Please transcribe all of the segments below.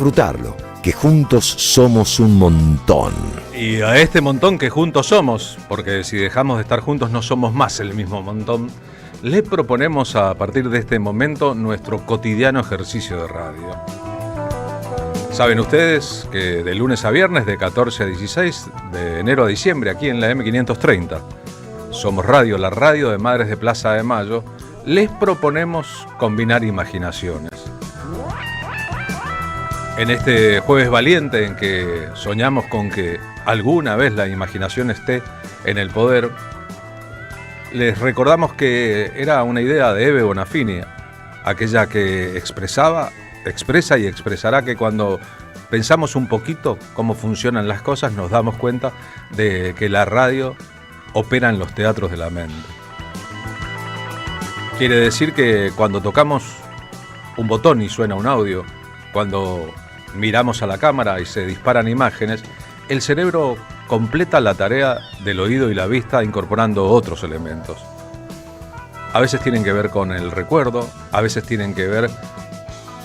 Disfrutarlo, que juntos somos un montón. Y a este montón que juntos somos, porque si dejamos de estar juntos no somos más el mismo montón, le proponemos a partir de este momento nuestro cotidiano ejercicio de radio. Saben ustedes que de lunes a viernes, de 14 a 16, de enero a diciembre, aquí en la M530, Somos Radio, la radio de Madres de Plaza de Mayo, les proponemos combinar imaginaciones. En este jueves valiente en que soñamos con que alguna vez la imaginación esté en el poder, les recordamos que era una idea de Eve Bonafini, aquella que expresa y expresará que cuando pensamos un poquito cómo funcionan las cosas, nos damos cuenta de que la radio opera en los teatros de la mente. Quiere decir que cuando tocamos un botón y suena un audio, cuando miramos a la cámara y se disparan imágenes, el cerebro completa la tarea del oído y la vista incorporando otros elementos. A veces tienen que ver con el recuerdo, a veces tienen que ver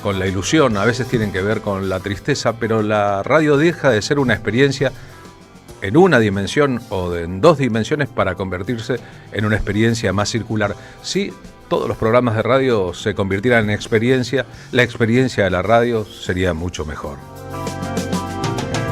con la ilusión, a veces tienen que ver con la tristeza, pero la radio deja de ser una experiencia en una dimensión o en dos dimensiones para convertirse en una experiencia más circular. Si todos los programas de radio se convirtieran en experiencia, la experiencia de la radio sería mucho mejor.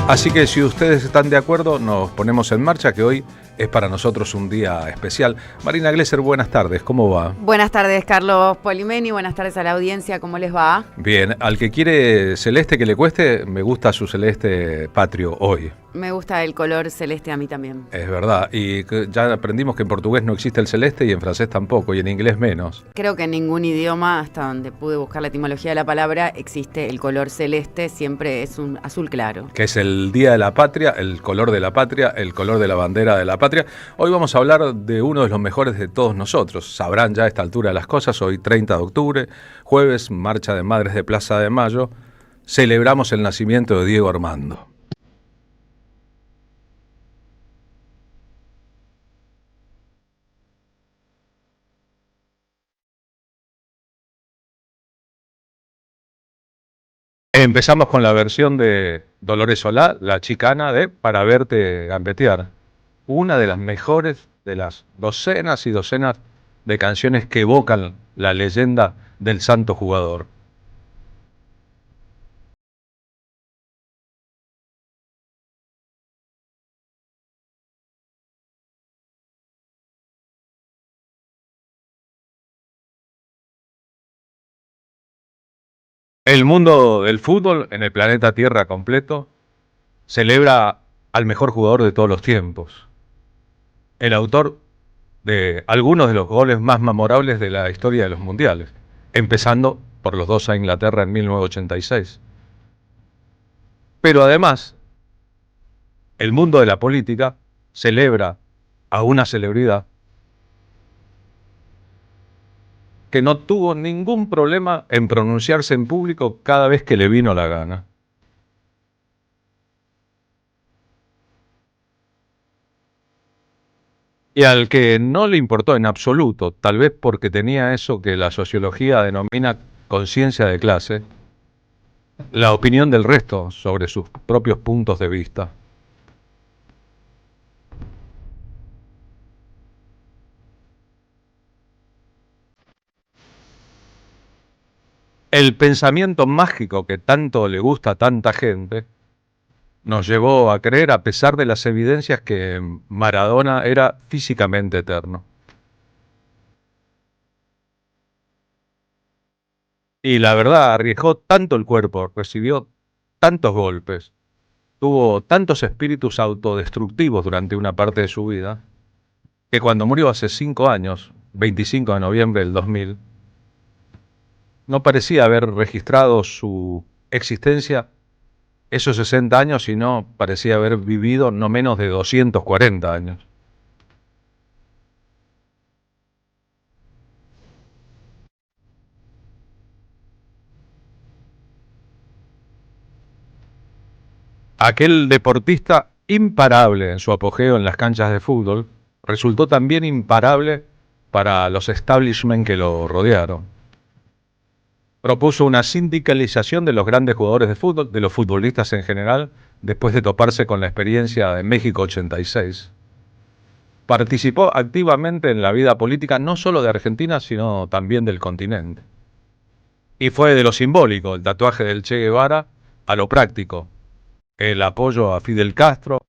Así que si ustedes están de acuerdo, nos ponemos en marcha, que hoy es para nosotros un día especial. Marina Glesser, buenas tardes, ¿cómo va? Buenas tardes, Carlos Polimeni, buenas tardes a la audiencia, ¿cómo les va? Bien, al que quiere celeste que le cueste, me gusta su celeste patrio hoy. Me gusta el color celeste a mí también. Es verdad, y ya aprendimos que en portugués no existe el celeste y en francés tampoco, y en inglés menos. Creo que en ningún idioma, hasta donde pude buscar la etimología de la palabra, existe el color celeste, siempre es un azul claro. Que es el día de la patria, el color de la patria, el color de la bandera de la patria. Hoy vamos a hablar de uno de los mejores de todos nosotros. Sabrán ya a esta altura de las cosas, hoy 30 de octubre, jueves, marcha de Madres de Plaza de Mayo, celebramos el nacimiento de Diego Armando. Empezamos con la versión de Dolores Solá, La Chicana, de Para Verte Gambetear. Una de las mejores de las docenas y docenas de canciones que evocan la leyenda del santo jugador. El mundo del fútbol en el planeta Tierra completo celebra al mejor jugador de todos los tiempos. El autor de algunos de los goles más memorables de la historia de los mundiales, empezando por los 2 a Inglaterra en 1986. Pero además, el mundo de la política celebra a una celebridad que no tuvo ningún problema en pronunciarse en público cada vez que le vino la gana. Y al que no le importó en absoluto, tal vez porque tenía eso que la sociología denomina conciencia de clase, la opinión del resto sobre sus propios puntos de vista. El pensamiento mágico que tanto le gusta a tanta gente nos llevó a creer, a pesar de las evidencias, que Maradona era físicamente eterno. Y la verdad, arriesgó tanto el cuerpo, recibió tantos golpes, tuvo tantos espíritus autodestructivos durante una parte de su vida, que cuando murió hace 5 años, 25 de noviembre del 2000, no parecía haber registrado su existencia esos 60 años, sino parecía haber vivido no menos de 240 años. Aquel deportista imparable en su apogeo en las canchas de fútbol, resultó también imparable para los establishment que lo rodearon. propuso una sindicalización de los grandes jugadores de fútbol, de los futbolistas en general, después de toparse con la experiencia de México 86. Participó activamente en la vida política no solo de Argentina, sino también del continente. Y fue de lo simbólico, el tatuaje del Che Guevara, a lo práctico, el apoyo a Fidel Castro,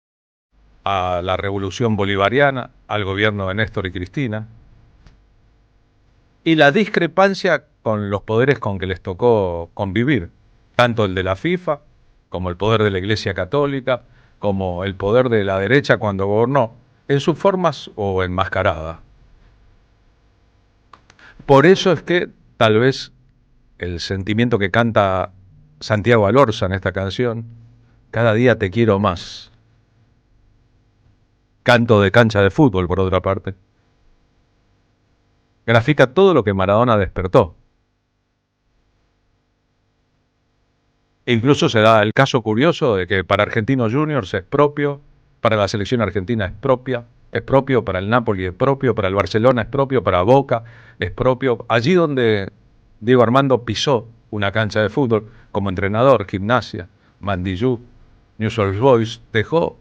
a la revolución bolivariana, al gobierno de Néstor y Cristina, y la discrepancia con los poderes con que les tocó convivir, tanto el de la FIFA, como el poder de la Iglesia Católica, como el poder de la derecha cuando gobernó, en sus formas o enmascaradas. Por eso es que tal vez el sentimiento que canta Santiago Alorza en esta canción, cada día te quiero más. Canto de cancha de fútbol, por otra parte. Grafica todo lo que Maradona despertó. Incluso se da el caso curioso de que para Argentinos Juniors es propio, para la selección argentina es propio, para el Napoli es propio, para el Barcelona es propio, para Boca es propio. Allí donde Diego Armando pisó una cancha de fútbol como entrenador, Gimnasia, Mandillú, Newell's Old Boys, dejó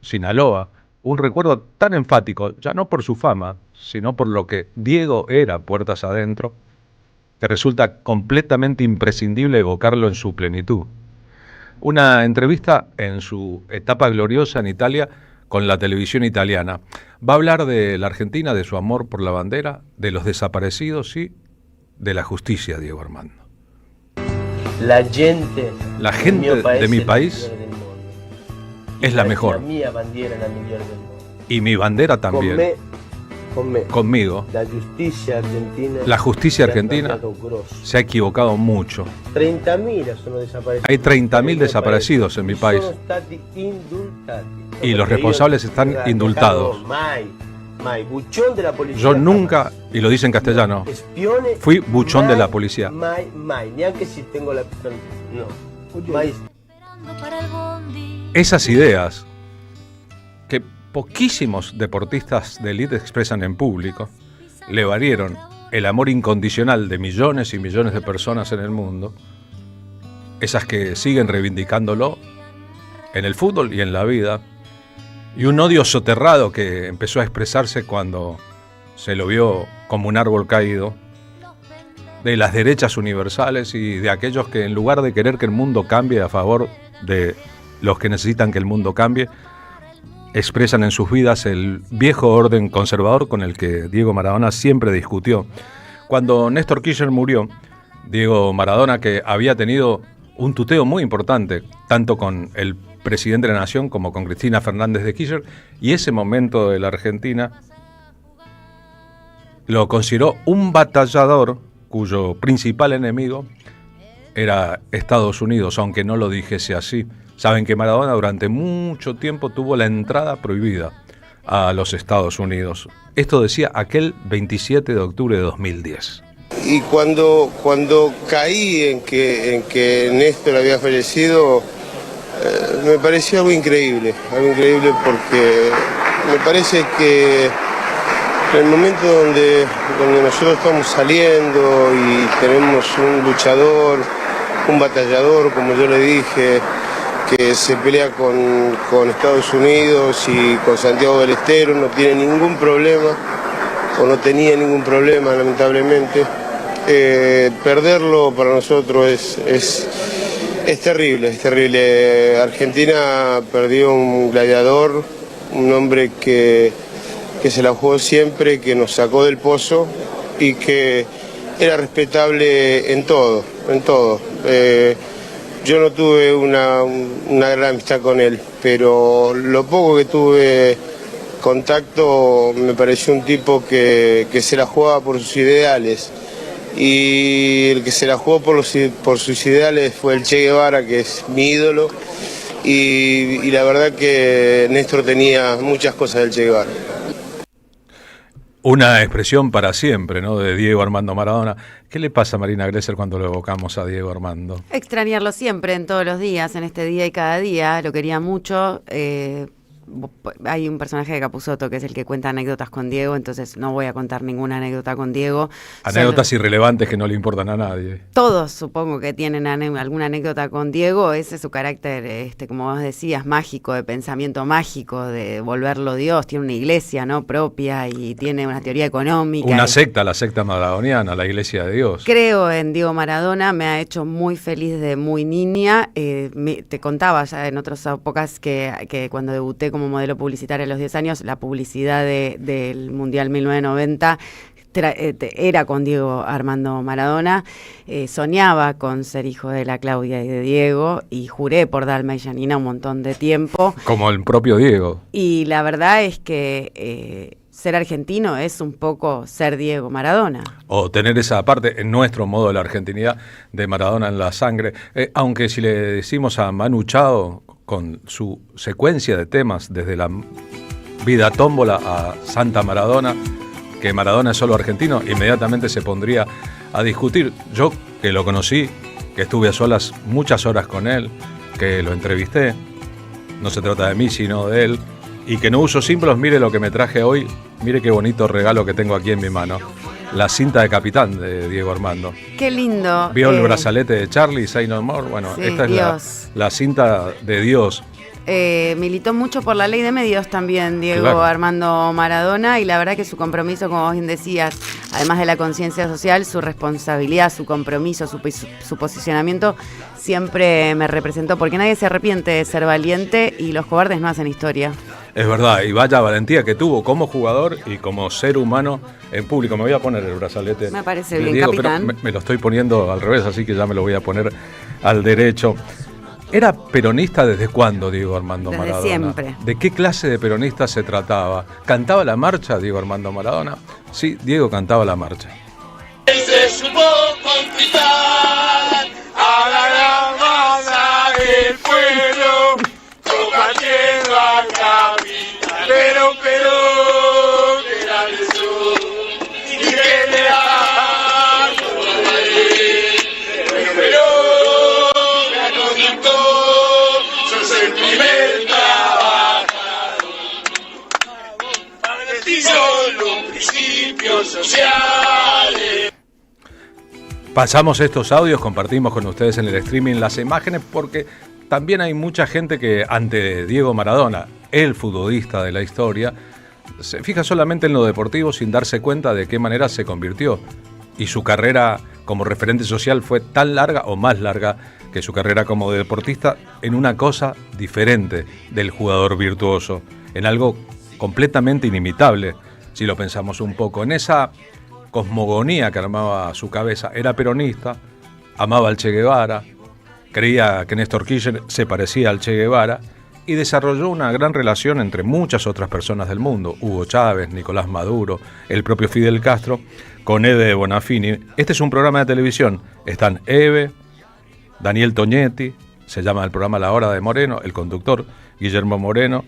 Sinaloa un recuerdo tan enfático, ya no por su fama, sino por lo que Diego era puertas adentro, que resulta completamente imprescindible evocarlo en su plenitud. Una entrevista en su etapa gloriosa en Italia con la televisión italiana. Va a hablar de la Argentina, de su amor por la bandera, de los desaparecidos y de la justicia, Diego Armando. La gente de mi país es la mejor. Y mi bandera también. Conmigo. La justicia argentina se ha equivocado mucho. 30.000 sono desaparecidos. Hay 30.000 desaparecidos en mi país. Y los responsables están indultados. Yo nunca, y lo dice en castellano, fui buchón de la policía. Esas ideas que poquísimos deportistas de élite expresan en público le valieron el amor incondicional de millones y millones de personas en el mundo, esas que siguen reivindicándolo en el fútbol y en la vida, y un odio soterrado que empezó a expresarse cuando se lo vio como un árbol caído, de las derechas universales y de aquellos que en lugar de querer que el mundo cambie a favor de los que necesitan que el mundo cambie, expresan en sus vidas el viejo orden conservador con el que Diego Maradona siempre discutió. Cuando Néstor Kirchner murió, Diego Maradona, que había tenido un tuteo muy importante, tanto con el presidente de la Nación como con Cristina Fernández de Kirchner, y ese momento de la Argentina, lo consideró un batallador cuyo principal enemigo era Estados Unidos, aunque no lo dijese así. Saben que Maradona durante mucho tiempo tuvo la entrada prohibida a los Estados Unidos. Esto decía aquel 27 de octubre de 2010. Y cuando caí en que Néstor había fallecido, me pareció algo increíble porque me parece que en el momento donde nosotros estamos saliendo y tenemos un luchador, un batallador, como yo le dije, que se pelea con Estados Unidos y con Santiago del Estero, no tiene ningún problema, o no tenía ningún problema, lamentablemente. Perderlo para nosotros es terrible. Argentina perdió un gladiador, un hombre que se la jugó siempre, que nos sacó del pozo y que era respetable en todo. Yo no tuve una gran amistad con él, pero lo poco que tuve contacto me pareció un tipo que se la jugaba por sus ideales. Y el que se la jugó por sus ideales fue el Che Guevara, que es mi ídolo. Y la verdad que Néstor tenía muchas cosas del Che Guevara. Una expresión para siempre, ¿no?, de Diego Armando Maradona. ¿Qué le pasa a Marina Gresser cuando lo evocamos a Diego Armando? Extrañarlo siempre, en todos los días, en este día y cada día. Lo quería mucho. hay un personaje de Capusotto que es el que cuenta anécdotas con Diego, entonces no voy a contar ninguna anécdota con Diego. Anécdotas irrelevantes que no le importan a nadie. Todos supongo que tienen alguna anécdota con Diego. Ese es su carácter, como vos decías, mágico, de pensamiento mágico, de volverlo Dios. Tiene una iglesia, ¿no?, propia, y tiene una teoría económica. Una secta, la secta maradoniana, la Iglesia de Dios. Creo en Diego Maradona, me ha hecho muy feliz de muy niña. Te contaba ya en otras épocas que cuando debuté como modelo publicitaria a los 10 años, la publicidad del Mundial 1990 era con Diego Armando Maradona. Soñaba con ser hijo de la Claudia y de Diego, y juré por Dalma y Janina un montón de tiempo. Como el propio Diego. Y la verdad es que ser argentino es un poco ser Diego Maradona. O tener esa parte, en nuestro modo de la argentinidad, de Maradona en la sangre. Aunque si le decimos a Manu Chao, con su secuencia de temas, desde la vida tómbola a Santa Maradona, que Maradona es solo argentino, inmediatamente se pondría a discutir. Yo, que lo conocí, que estuve a solas muchas horas con él, que lo entrevisté, no se trata de mí, sino de él, y que no uso símbolos, mire lo que me traje hoy, mire qué bonito regalo que tengo aquí en mi mano. La cinta de capitán de Diego Armando. Qué lindo. ¿Vio el brazalete de Charlie, Say No More? Bueno, sí, esta es la cinta de Dios. Militó mucho por la ley de medios también Diego claro. Armando Maradona, y la verdad que su compromiso, como vos bien decías, además de la conciencia social, su responsabilidad, su compromiso, su posicionamiento, siempre me representó, porque nadie se arrepiente de ser valiente y los cobardes no hacen historia. Es verdad, y vaya valentía que tuvo como jugador y como ser humano en público. Me voy a poner el brazalete. Me parece bien, Diego, capitán. Pero me lo estoy poniendo al revés, así que ya me lo voy a poner al derecho. ¿Era peronista desde cuándo, Diego Armando Maradona? Desde siempre. ¿De qué clase de peronista se trataba? ¿Cantaba la marcha, Diego Armando Maradona? Sí, Diego cantaba la marcha. Se supo conquistar a la gran masa del pueblo, combatiendo al capital. Pero, que era el sur, y que le da pero, me conquistó, sos el primer trabajador. Son los principios sociales. Pasamos estos audios, compartimos con ustedes en el streaming las imágenes, porque también hay mucha gente que ante Diego Maradona, el futbolista de la historia, se fija solamente en lo deportivo sin darse cuenta de qué manera se convirtió. Y su carrera como referente social fue tan larga o más larga que su carrera como deportista, en una cosa diferente del jugador virtuoso, en algo completamente inimitable, si lo pensamos un poco. En esa cosmogonía que armaba su cabeza, era peronista, amaba al Che Guevara, creía que Néstor Kirchner se parecía al Che Guevara, y desarrolló una gran relación entre muchas otras personas del mundo, Hugo Chávez, Nicolás Maduro, el propio Fidel Castro, con Eve Bonafini. Este es un programa de televisión, están Eve, Daniel Toñetti, se llama el programa La Hora de Moreno, el conductor Guillermo Moreno,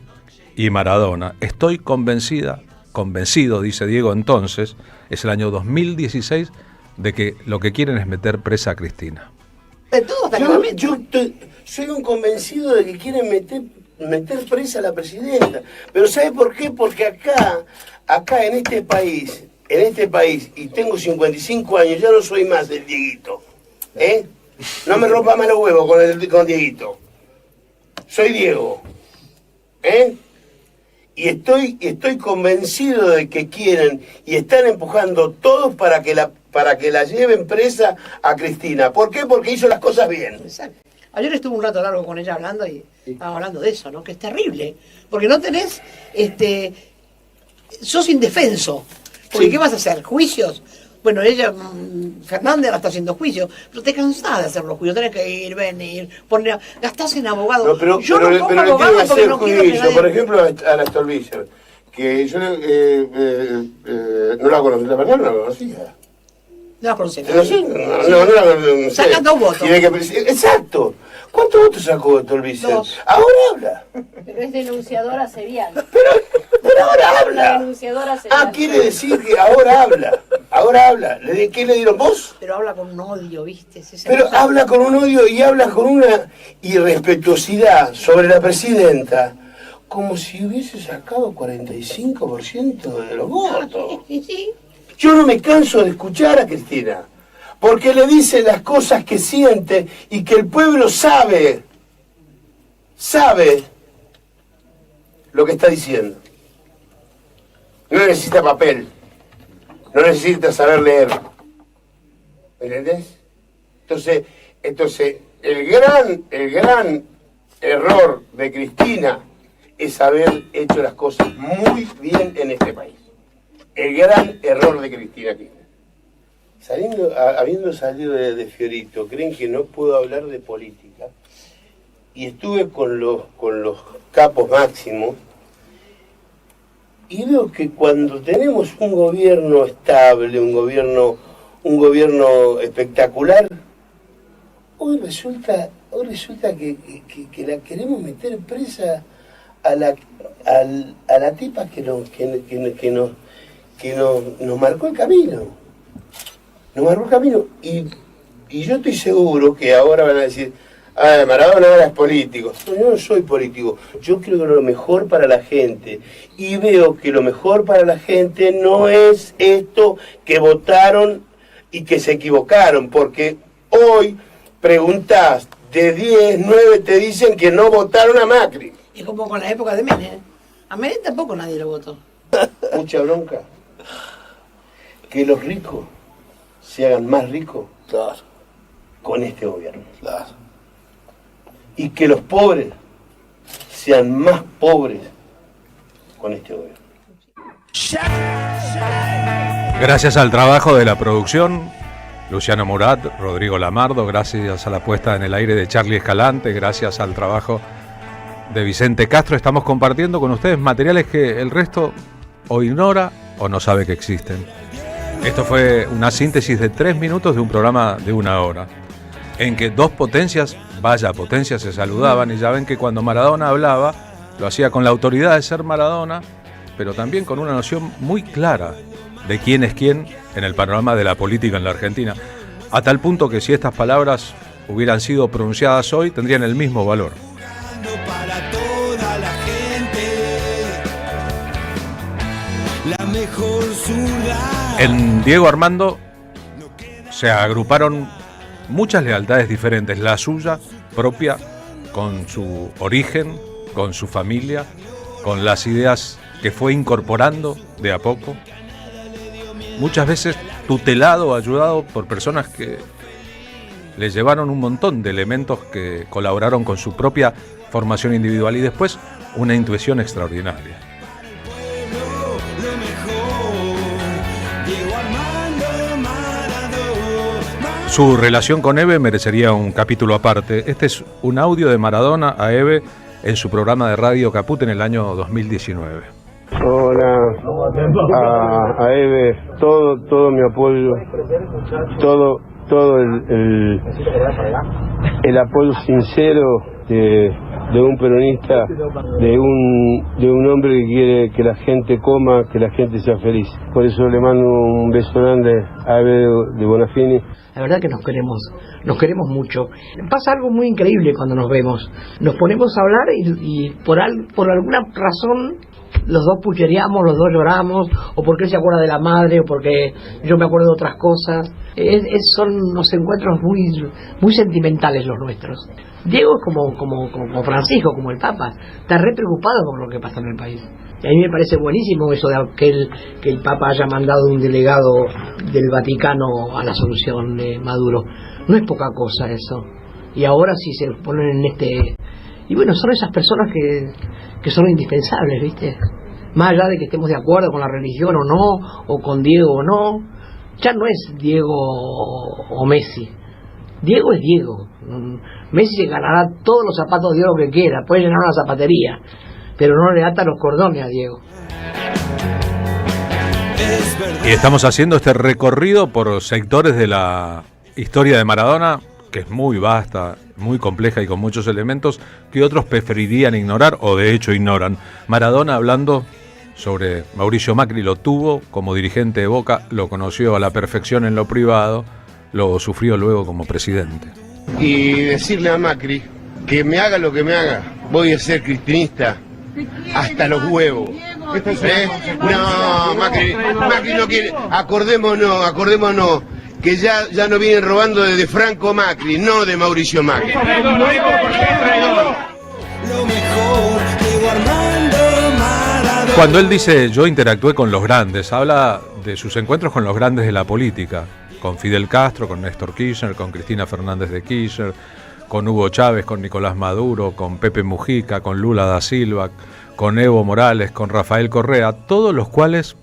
y Maradona. Estoy convencido, dice Diego entonces, es el año 2016, de que lo que quieren es meter presa a Cristina. Yo soy un convencido de que quieren meter presa a la presidenta. Pero ¿sabe por qué? Porque acá en este país, y tengo 55 años, ya no soy más el Dieguito. No me rompa más los huevos con Dieguito. Soy Diego. Y estoy convencido de que quieren y están empujando todos para que la lleven presa a Cristina. ¿Por qué? Porque hizo las cosas bien. Exacto. Ayer estuve un rato largo con ella hablando y estaba hablando de eso, ¿no? Que es terrible. Porque no tenés, sos indefenso. Porque sí. ¿Qué vas a hacer? ¿Juicios? Bueno, ella, Fernández ahora está haciendo juicios, pero te cansás de hacer los juicios, tenés que ir, venir, gastás en abogado. No, pero yo no pongo abogado porque no quiero que nadie... Por ejemplo, a la Stolbizer, que yo no la conocí, la verdad no la conocía. No la conocía. No la conocía. Sacan 2 votos. Exacto. ¿Cuántos votos sacó Stolbizer? 2. Ahora habla. Pero es denunciadora serial. Pero ahora habla. Denunciadora serial. Quiere decir que ahora habla. Ahora habla. ¿Qué le dieron vos? Pero habla con un odio, ¿viste? Pero habla con un odio y habla con una irrespetuosidad sobre la presidenta. como si hubiese sacado 45% de los votos. Sí. Yo no me canso de escuchar a Cristina, porque le dice las cosas que siente y que el pueblo sabe lo que está diciendo. No necesita papel, no necesita saber leer. ¿Me entendés? Entonces el gran error de Cristina es haber hecho las cosas muy bien en este país. El gran error de Cristina Kirchner. Habiendo salido de Fiorito, creen que no puedo hablar de política. Y estuve con los capos máximos y veo que cuando tenemos un gobierno estable, un gobierno espectacular, hoy resulta que la queremos meter presa a la tipa que nos marcó el camino. Nos marcó el camino. Y yo estoy seguro que ahora van a decir, Maradona ahora es político. No, yo no soy político. Yo creo que lo mejor para la gente. Y veo que lo mejor para la gente no es esto que votaron y que se equivocaron. Porque hoy preguntás, de 10, 9 te dicen que no votaron a Macri. Es como con la época de Menem. A Menem tampoco nadie lo votó. Mucha bronca. Que los ricos se hagan más ricos con este gobierno. Y que los pobres sean más pobres con este gobierno. Gracias al trabajo de la producción, Luciano Murat, Rodrigo Lamardo, gracias a la puesta en el aire de Charlie Escalante, gracias al trabajo de Vicente Castro, estamos compartiendo con ustedes materiales que el resto o ignora o no sabe que existen. Esto fue una síntesis de 3 minutos de un programa de 1 hora, en que dos potencias, vaya potencias, se saludaban, y ya ven que cuando Maradona hablaba, lo hacía con la autoridad de ser Maradona, pero también con una noción muy clara de quién es quién en el panorama de la política en la Argentina, a tal punto que si estas palabras hubieran sido pronunciadas hoy, tendrían el mismo valor. Para toda la gente, la mejor ciudad. En Diego Armando se agruparon muchas lealtades diferentes, la suya propia, con su origen, con su familia, con las ideas que fue incorporando de a poco, muchas veces tutelado, ayudado por personas que le llevaron un montón de elementos que colaboraron con su propia formación individual y después una intuición extraordinaria. Su relación con Eve merecería un capítulo aparte. Este es un audio de Maradona a Eve en su programa de radio Caput en el año 2019. Hola, a Eve, todo mi apoyo, todo el apoyo sincero de un peronista, de un hombre que quiere que la gente coma, que la gente sea feliz. Por eso le mando un beso grande a Eve de Bonafini. La verdad que nos queremos mucho. Pasa algo muy increíble cuando nos vemos. Nos ponemos a hablar y por alguna razón los dos puchereamos, los dos lloramos, o porque él se acuerda de la madre, o porque yo me acuerdo de otras cosas. Son unos encuentros muy sentimentales los nuestros. Diego es como Francisco, como el Papa, está re preocupado por lo que pasa en el país. Y a mí me parece buenísimo eso de que el Papa haya mandado un delegado del Vaticano a la solución de Maduro. No es poca cosa eso. Y ahora sí se ponen en este... Y bueno, son esas personas que son indispensables, ¿viste? Más allá de que estemos de acuerdo con la religión o no, o con Diego o no, ya no es Diego o Messi. Diego es Diego. Messi se ganará todos los zapatos de oro que quiera, puede llenar una zapatería, pero no le ata los cordones a Diego. Y estamos haciendo este recorrido por sectores de la historia de Maradona, que es muy vasta, muy compleja y con muchos elementos que otros preferirían ignorar o de hecho ignoran. Maradona, hablando sobre Mauricio Macri, lo tuvo como dirigente de Boca, lo conoció a la perfección en lo privado, lo sufrió luego como presidente. Y decirle a Macri que me haga lo que me haga, voy a ser cristinista hasta los huevos. No, Macri no quiere. Acordémonos que ya no vienen robando desde Franco Macri, no de Mauricio Macri. Lo mejor de Armando Maradona. Cuando él dice yo interactué con los grandes, habla de sus encuentros con los grandes de la política, con Fidel Castro, con Néstor Kirchner, con Cristina Fernández de Kirchner, con Hugo Chávez, con Nicolás Maduro, con Pepe Mujica, con Lula da Silva, con Evo Morales, con Rafael Correa, todos los cuales,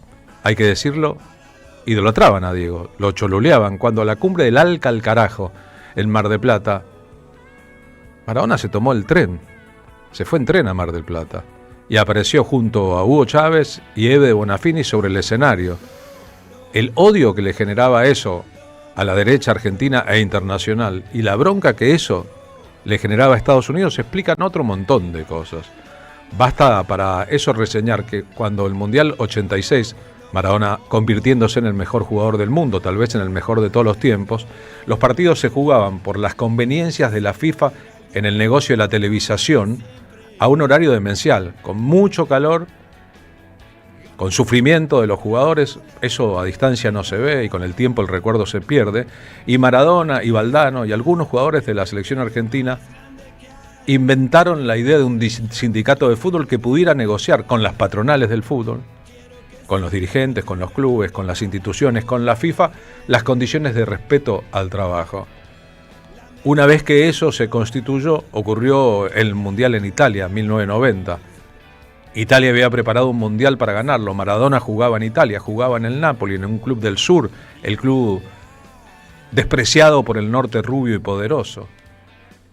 hay que decirlo, idolatraban a Diego, lo choluleaban. Cuando a la cumbre del Alca al carajo, en Mar del Plata, Maradona se tomó el tren, se fue en tren a Mar del Plata y apareció junto a Hugo Chávez y Eve de Bonafini sobre el escenario. El odio que le generaba eso a la derecha argentina e internacional y la bronca que eso le generaba a Estados Unidos explican otro montón de cosas. Basta para eso reseñar que cuando el Mundial 86, Maradona convirtiéndose en el mejor jugador del mundo, tal vez en el mejor de todos los tiempos, los partidos se jugaban por las conveniencias de la FIFA en el negocio de la televisación a un horario demencial, con mucho calor, con sufrimiento de los jugadores. Eso a distancia no se ve y con el tiempo el recuerdo se pierde. Y Maradona y Valdano y algunos jugadores de la selección argentina inventaron la idea de un sindicato de fútbol que pudiera negociar con las patronales del fútbol, con los dirigentes, con los clubes, con las instituciones, con la FIFA, las condiciones de respeto al trabajo. Una vez que eso se constituyó, ocurrió el Mundial en Italia, 1990. Italia había preparado un mundial para ganarlo. Maradona jugaba en Italia, jugaba en el Napoli, en un club del sur, el club despreciado por el norte rubio y poderoso.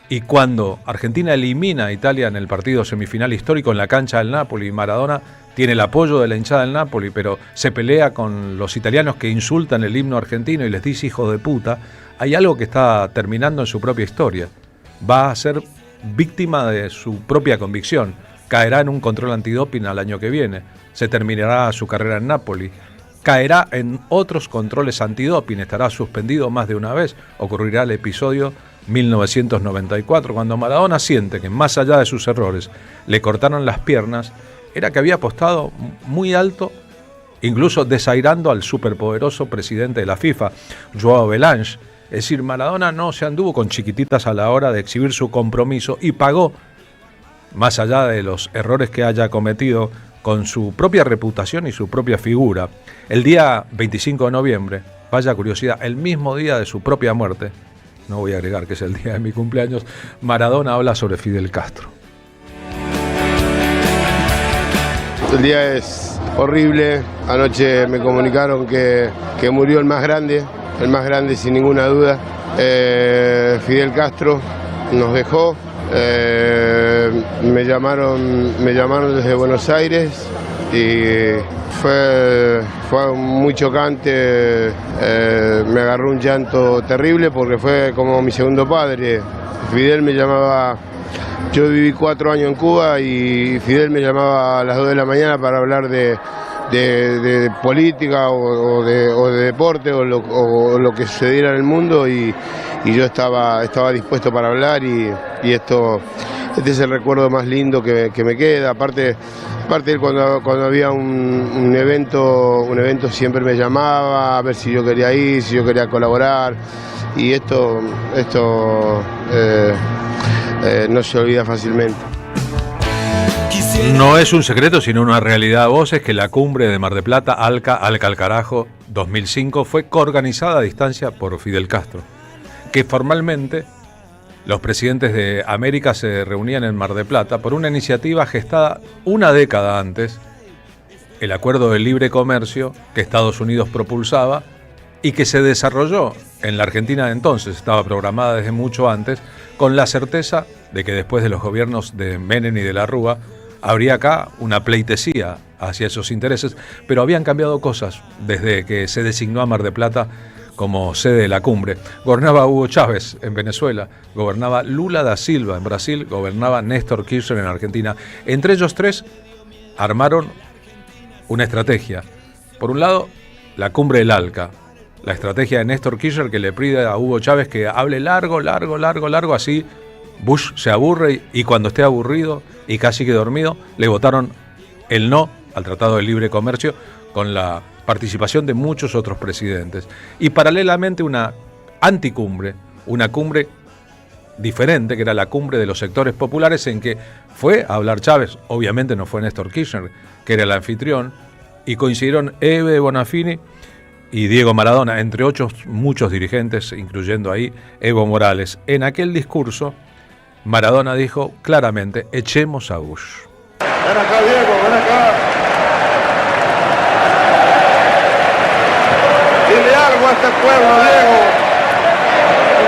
Y cuando Argentina elimina a Italia en el partido semifinal histórico en la cancha del Napoli, Maradona tiene el apoyo de la hinchada del Napoli, pero se pelea con los italianos que insultan el himno argentino y les dice hijos de puta. Hay algo que está terminando en su propia historia. Va a ser víctima de su propia convicción. Caerá en un control antidoping al año que viene, se terminará su carrera en Napoli, caerá en otros controles antidoping, estará suspendido más de una vez, ocurrirá el episodio 1994, cuando Maradona siente que más allá de sus errores le cortaron las piernas, era que había apostado muy alto, incluso desairando al superpoderoso presidente de la FIFA, Joao Belange. Es decir, Maradona no se anduvo con chiquititas a la hora de exhibir su compromiso y pagó, más allá de los errores que haya cometido, con su propia reputación y su propia figura. El día 25 de noviembre, vaya curiosidad, el mismo día de su propia muerte, no voy a agregar que es el día de mi cumpleaños, Maradona habla sobre Fidel Castro. El día es horrible. Anoche me comunicaron que murió el más grande sin ninguna duda. Fidel Castro nos dejó. Me llamaron desde Buenos Aires y fue muy chocante. Me agarró un llanto terrible porque fue como mi segundo padre. Fidel me llamaba. Yo viví 4 años en Cuba y Fidel me llamaba a las 2 de la mañana para hablar de política o de deporte o lo que sucediera en el mundo y yo estaba dispuesto para hablar y este es el recuerdo más lindo que me queda. Aparte él cuando había un evento siempre me llamaba a ver si yo quería ir, si yo quería colaborar y esto no se olvida fácilmente. No es un secreto, sino una realidad a voces que la cumbre de Mar del Plata, Alca al Carajo 2005, fue coorganizada a distancia por Fidel Castro, que formalmente los presidentes de América se reunían en Mar del Plata por una iniciativa gestada una década antes, el Acuerdo de Libre Comercio que Estados Unidos propulsaba y que se desarrolló en la Argentina de entonces, estaba programada desde mucho antes, con la certeza de que después de los gobiernos de Menem y de la Rúa habría acá una pleitesía hacia esos intereses, pero habían cambiado cosas desde que se designó a Mar del Plata como sede de la cumbre. Gobernaba Hugo Chávez en Venezuela, gobernaba Lula da Silva en Brasil, gobernaba Néstor Kirchner en Argentina. Entre ellos tres armaron una estrategia. Por un lado, la cumbre del Alca, la estrategia de Néstor Kirchner que le pide a Hugo Chávez que hable largo, así Bush se aburre y cuando esté aburrido y casi que dormido, le votaron el no al Tratado de Libre Comercio con la participación de muchos otros presidentes. Y paralelamente una anticumbre, una cumbre diferente, que era la cumbre de los sectores populares, en que fue a hablar Chávez, obviamente no fue Néstor Kirchner, que era el anfitrión, y coincidieron Eve Bonafini y Diego Maradona, entre muchos dirigentes, incluyendo ahí Evo Morales. En aquel discurso, Maradona dijo claramente: echemos a Bush. Ven acá, Diego, ven acá. Dile algo a este pueblo, Diego.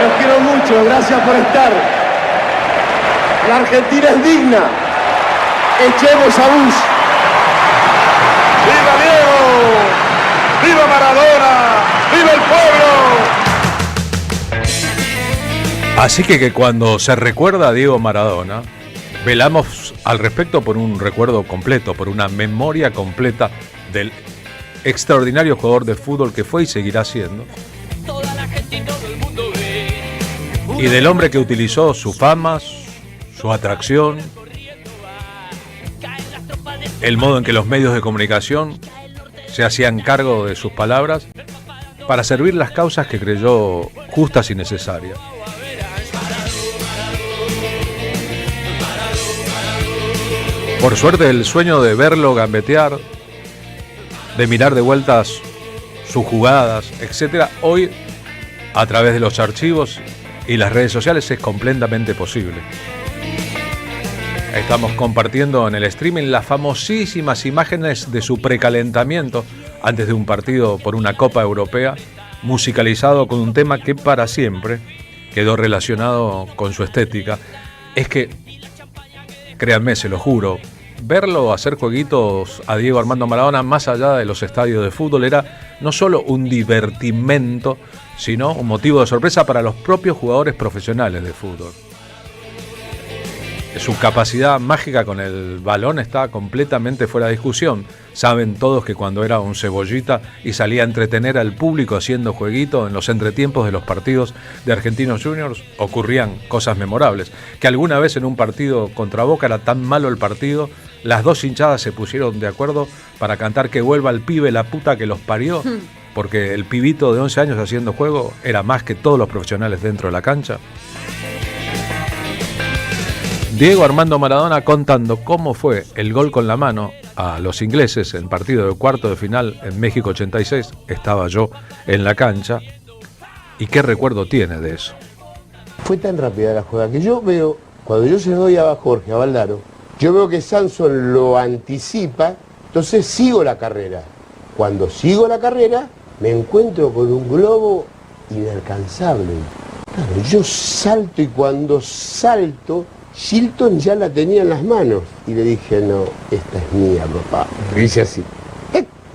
Los quiero mucho, gracias por estar. La Argentina es digna. Echemos a Bush. ¡Viva Diego! ¡Viva Maradona! ¡Viva el pueblo! Así que cuando se recuerda a Diego Maradona, velamos al respecto por un recuerdo completo, por una memoria completa del extraordinario jugador de fútbol que fue y seguirá siendo, y del hombre que utilizó su fama, su atracción, el modo en que los medios de comunicación se hacían cargo de sus palabras para servir las causas que creyó justas y necesarias. Por suerte, el sueño de verlo gambetear, de mirar de vueltas sus jugadas, etcétera, hoy, a través de los archivos y las redes sociales, es completamente posible. Estamos compartiendo en el streaming las famosísimas imágenes de su precalentamiento antes de un partido por una Copa Europea, musicalizado con un tema que para siempre quedó relacionado con su estética. Es que, créanme, se lo juro, verlo hacer jueguitos a Diego Armando Maradona más allá de los estadios de fútbol era no solo un divertimento, sino un motivo de sorpresa para los propios jugadores profesionales de fútbol. Su capacidad mágica con el balón está completamente fuera de discusión. Saben todos que cuando era un cebollita y salía a entretener al público haciendo jueguito en los entretiempos de los partidos de Argentinos Juniors, ocurrían cosas memorables. Que alguna vez en un partido contra Boca era tan malo el partido, las dos hinchadas se pusieron de acuerdo para cantar que vuelva el pibe, la puta que los parió, porque el pibito de 11 años haciendo juego era más que todos los profesionales dentro de la cancha. Diego Armando Maradona contando cómo fue el gol con la mano a los ingleses en partido de cuarto de final en México 86. Estaba yo en la cancha. ¿Y qué recuerdo tiene de eso? Fue tan rápida la jugada que yo veo, cuando yo se lo doy a Jorge, a Valdaro, yo veo que Sanson lo anticipa, entonces sigo la carrera. Cuando sigo la carrera, me encuentro con un globo inalcanzable. Claro, yo salto y cuando salto, Shilton ya la tenía en las manos. Y le dije, no, esta es mía, papá. Le hice así.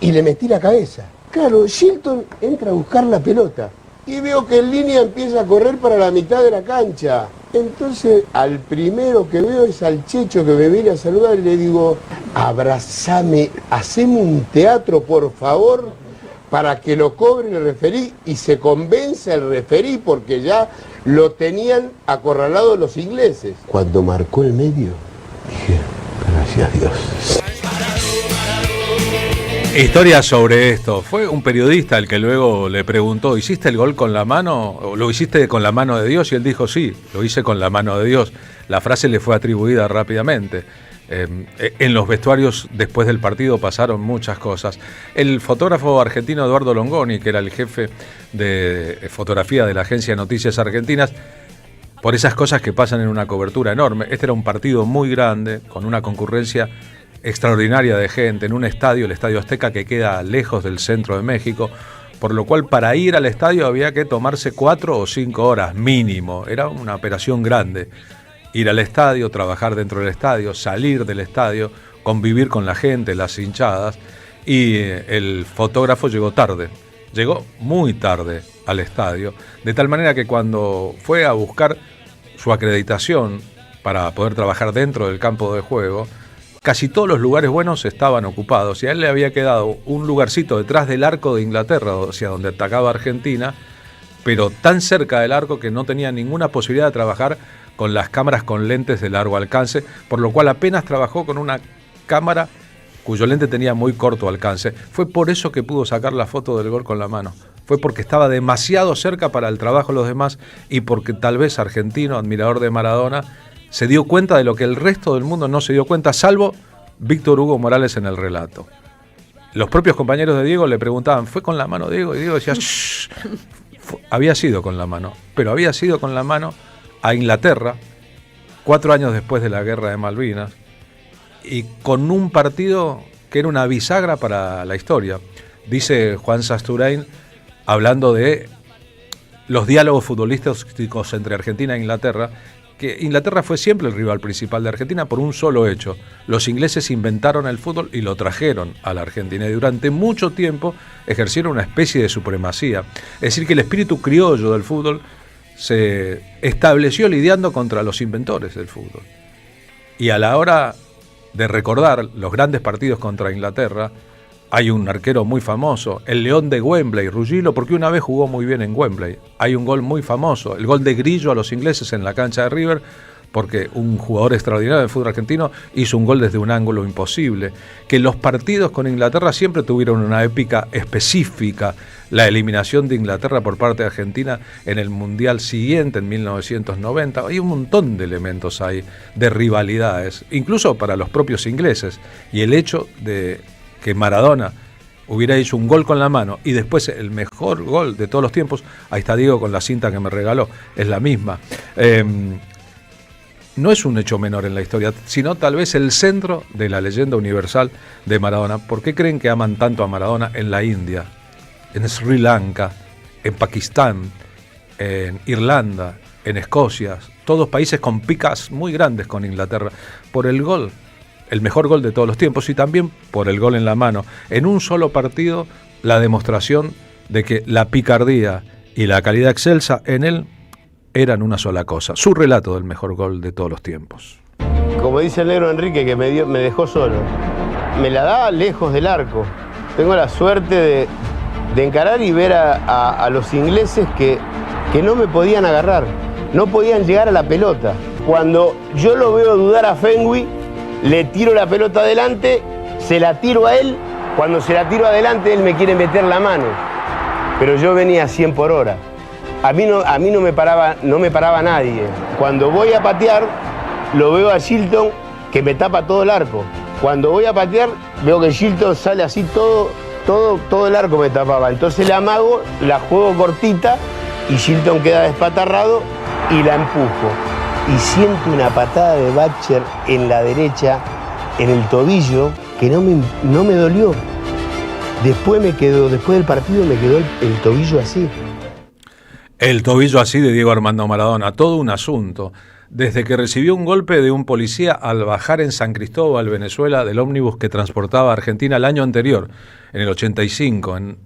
Y le metí la cabeza. Claro, Shilton entra a buscar la pelota. Y veo que en línea empieza a correr para la mitad de la cancha. Entonces, al primero que veo es al Checho que me viene a saludar y le digo, abrazame, haceme un teatro, por favor, para que lo cobre el referí y se convence el referí, porque ya lo tenían acorralado los ingleses. Cuando marcó el medio, dije, gracias a Dios. Historia sobre esto. Fue un periodista el que luego le preguntó, ¿hiciste el gol con la mano? ¿O lo hiciste con la mano de Dios? Y él dijo, sí, lo hice con la mano de Dios. La frase le fue atribuida rápidamente. En los vestuarios después del partido pasaron muchas cosas. El fotógrafo argentino Eduardo Longoni, que era el jefe de fotografía de la agencia Noticias Argentinas, por esas cosas que pasan en una cobertura enorme. Este era un partido muy grande, con una concurrencia extraordinaria de gente, en un estadio, el Estadio Azteca, que queda lejos del centro de México, por lo cual para ir al estadio había que tomarse 4 o 5 horas mínimo. Era una operación grande. Ir al estadio, trabajar dentro del estadio, salir del estadio, convivir con la gente, las hinchadas, y el fotógrafo llegó tarde, llegó muy tarde al estadio, de tal manera que cuando fue a buscar su acreditación para poder trabajar dentro del campo de juego, casi todos los lugares buenos estaban ocupados y a él le había quedado un lugarcito detrás del arco de Inglaterra, hacia donde atacaba Argentina, pero tan cerca del arco que no tenía ninguna posibilidad de trabajar con las cámaras con lentes de largo alcance, por lo cual apenas trabajó con una cámara cuyo lente tenía muy corto alcance. Fue por eso que pudo sacar la foto del gol con la mano. Fue porque estaba demasiado cerca para el trabajo de los demás y porque tal vez Argentino, admirador de Maradona, se dio cuenta de lo que el resto del mundo no se dio cuenta, salvo Víctor Hugo Morales en el relato. Los propios compañeros de Diego le preguntaban, ¿fue con la mano Diego? Y Diego decía, shh, había sido con la mano, pero había sido con la mano a Inglaterra, 4 años después de la Guerra de Malvinas, y con un partido que era una bisagra para la historia. Dice Juan Sasturain, hablando de los diálogos futbolísticos entre Argentina e Inglaterra, que Inglaterra fue siempre el rival principal de Argentina por un solo hecho. Los ingleses inventaron el fútbol y lo trajeron a la Argentina y durante mucho tiempo ejercieron una especie de supremacía. Es decir, que el espíritu criollo del fútbol se estableció lidiando contra los inventores del fútbol. Y a la hora de recordar los grandes partidos contra Inglaterra, hay un arquero muy famoso, el León de Wembley, Ruggiero, porque una vez jugó muy bien en Wembley. Hay un gol muy famoso, el gol de Grillo a los ingleses en la cancha de River, porque un jugador extraordinario del fútbol argentino hizo un gol desde un ángulo imposible. Que los partidos con Inglaterra siempre tuvieron una épica específica. La eliminación de Inglaterra por parte de Argentina en el Mundial siguiente, en 1990. Hay un montón de elementos ahí, de rivalidades, incluso para los propios ingleses. Y el hecho de que Maradona hubiera hecho un gol con la mano y después el mejor gol de todos los tiempos, ahí está Diego con la cinta que me regaló, es la misma. No es un hecho menor en la historia, sino tal vez el centro de la leyenda universal de Maradona. ¿Por qué creen que aman tanto a Maradona en la India, en Sri Lanka, en Pakistán, en Irlanda, en Escocia? Todos países con picas muy grandes con Inglaterra, por el gol, el mejor gol de todos los tiempos, y también por el gol en la mano. En un solo partido, la demostración de que la picardía y la calidad excelsa en él eran una sola cosa. Su relato del mejor gol de todos los tiempos. Como dice el negro Enrique, que me dejó solo. Me la da lejos del arco. Tengo la suerte de encarar y ver a los ingleses que no me podían agarrar. No podían llegar a la pelota. Cuando yo lo veo dudar a Fenwick, le tiro la pelota adelante, se la tiro a él. Cuando se la tiro adelante, él me quiere meter la mano. Pero yo venía a 100 por hora. A mí no me paraba nadie. Cuando voy a patear, lo veo a Shilton que me tapa todo el arco. Cuando voy a patear, veo que Shilton sale así, todo el arco me tapaba. Entonces la amago, la juego cortita y Shilton queda despatarrado y la empujo. Y siento una patada de Batcher en la derecha, en el tobillo, que no me dolió. Después del partido me quedó el tobillo así. El tobillo así de Diego Armando Maradona, todo un asunto. Desde que recibió un golpe de un policía al bajar en San Cristóbal, Venezuela, del ómnibus que transportaba a Argentina el año anterior, en el 85, en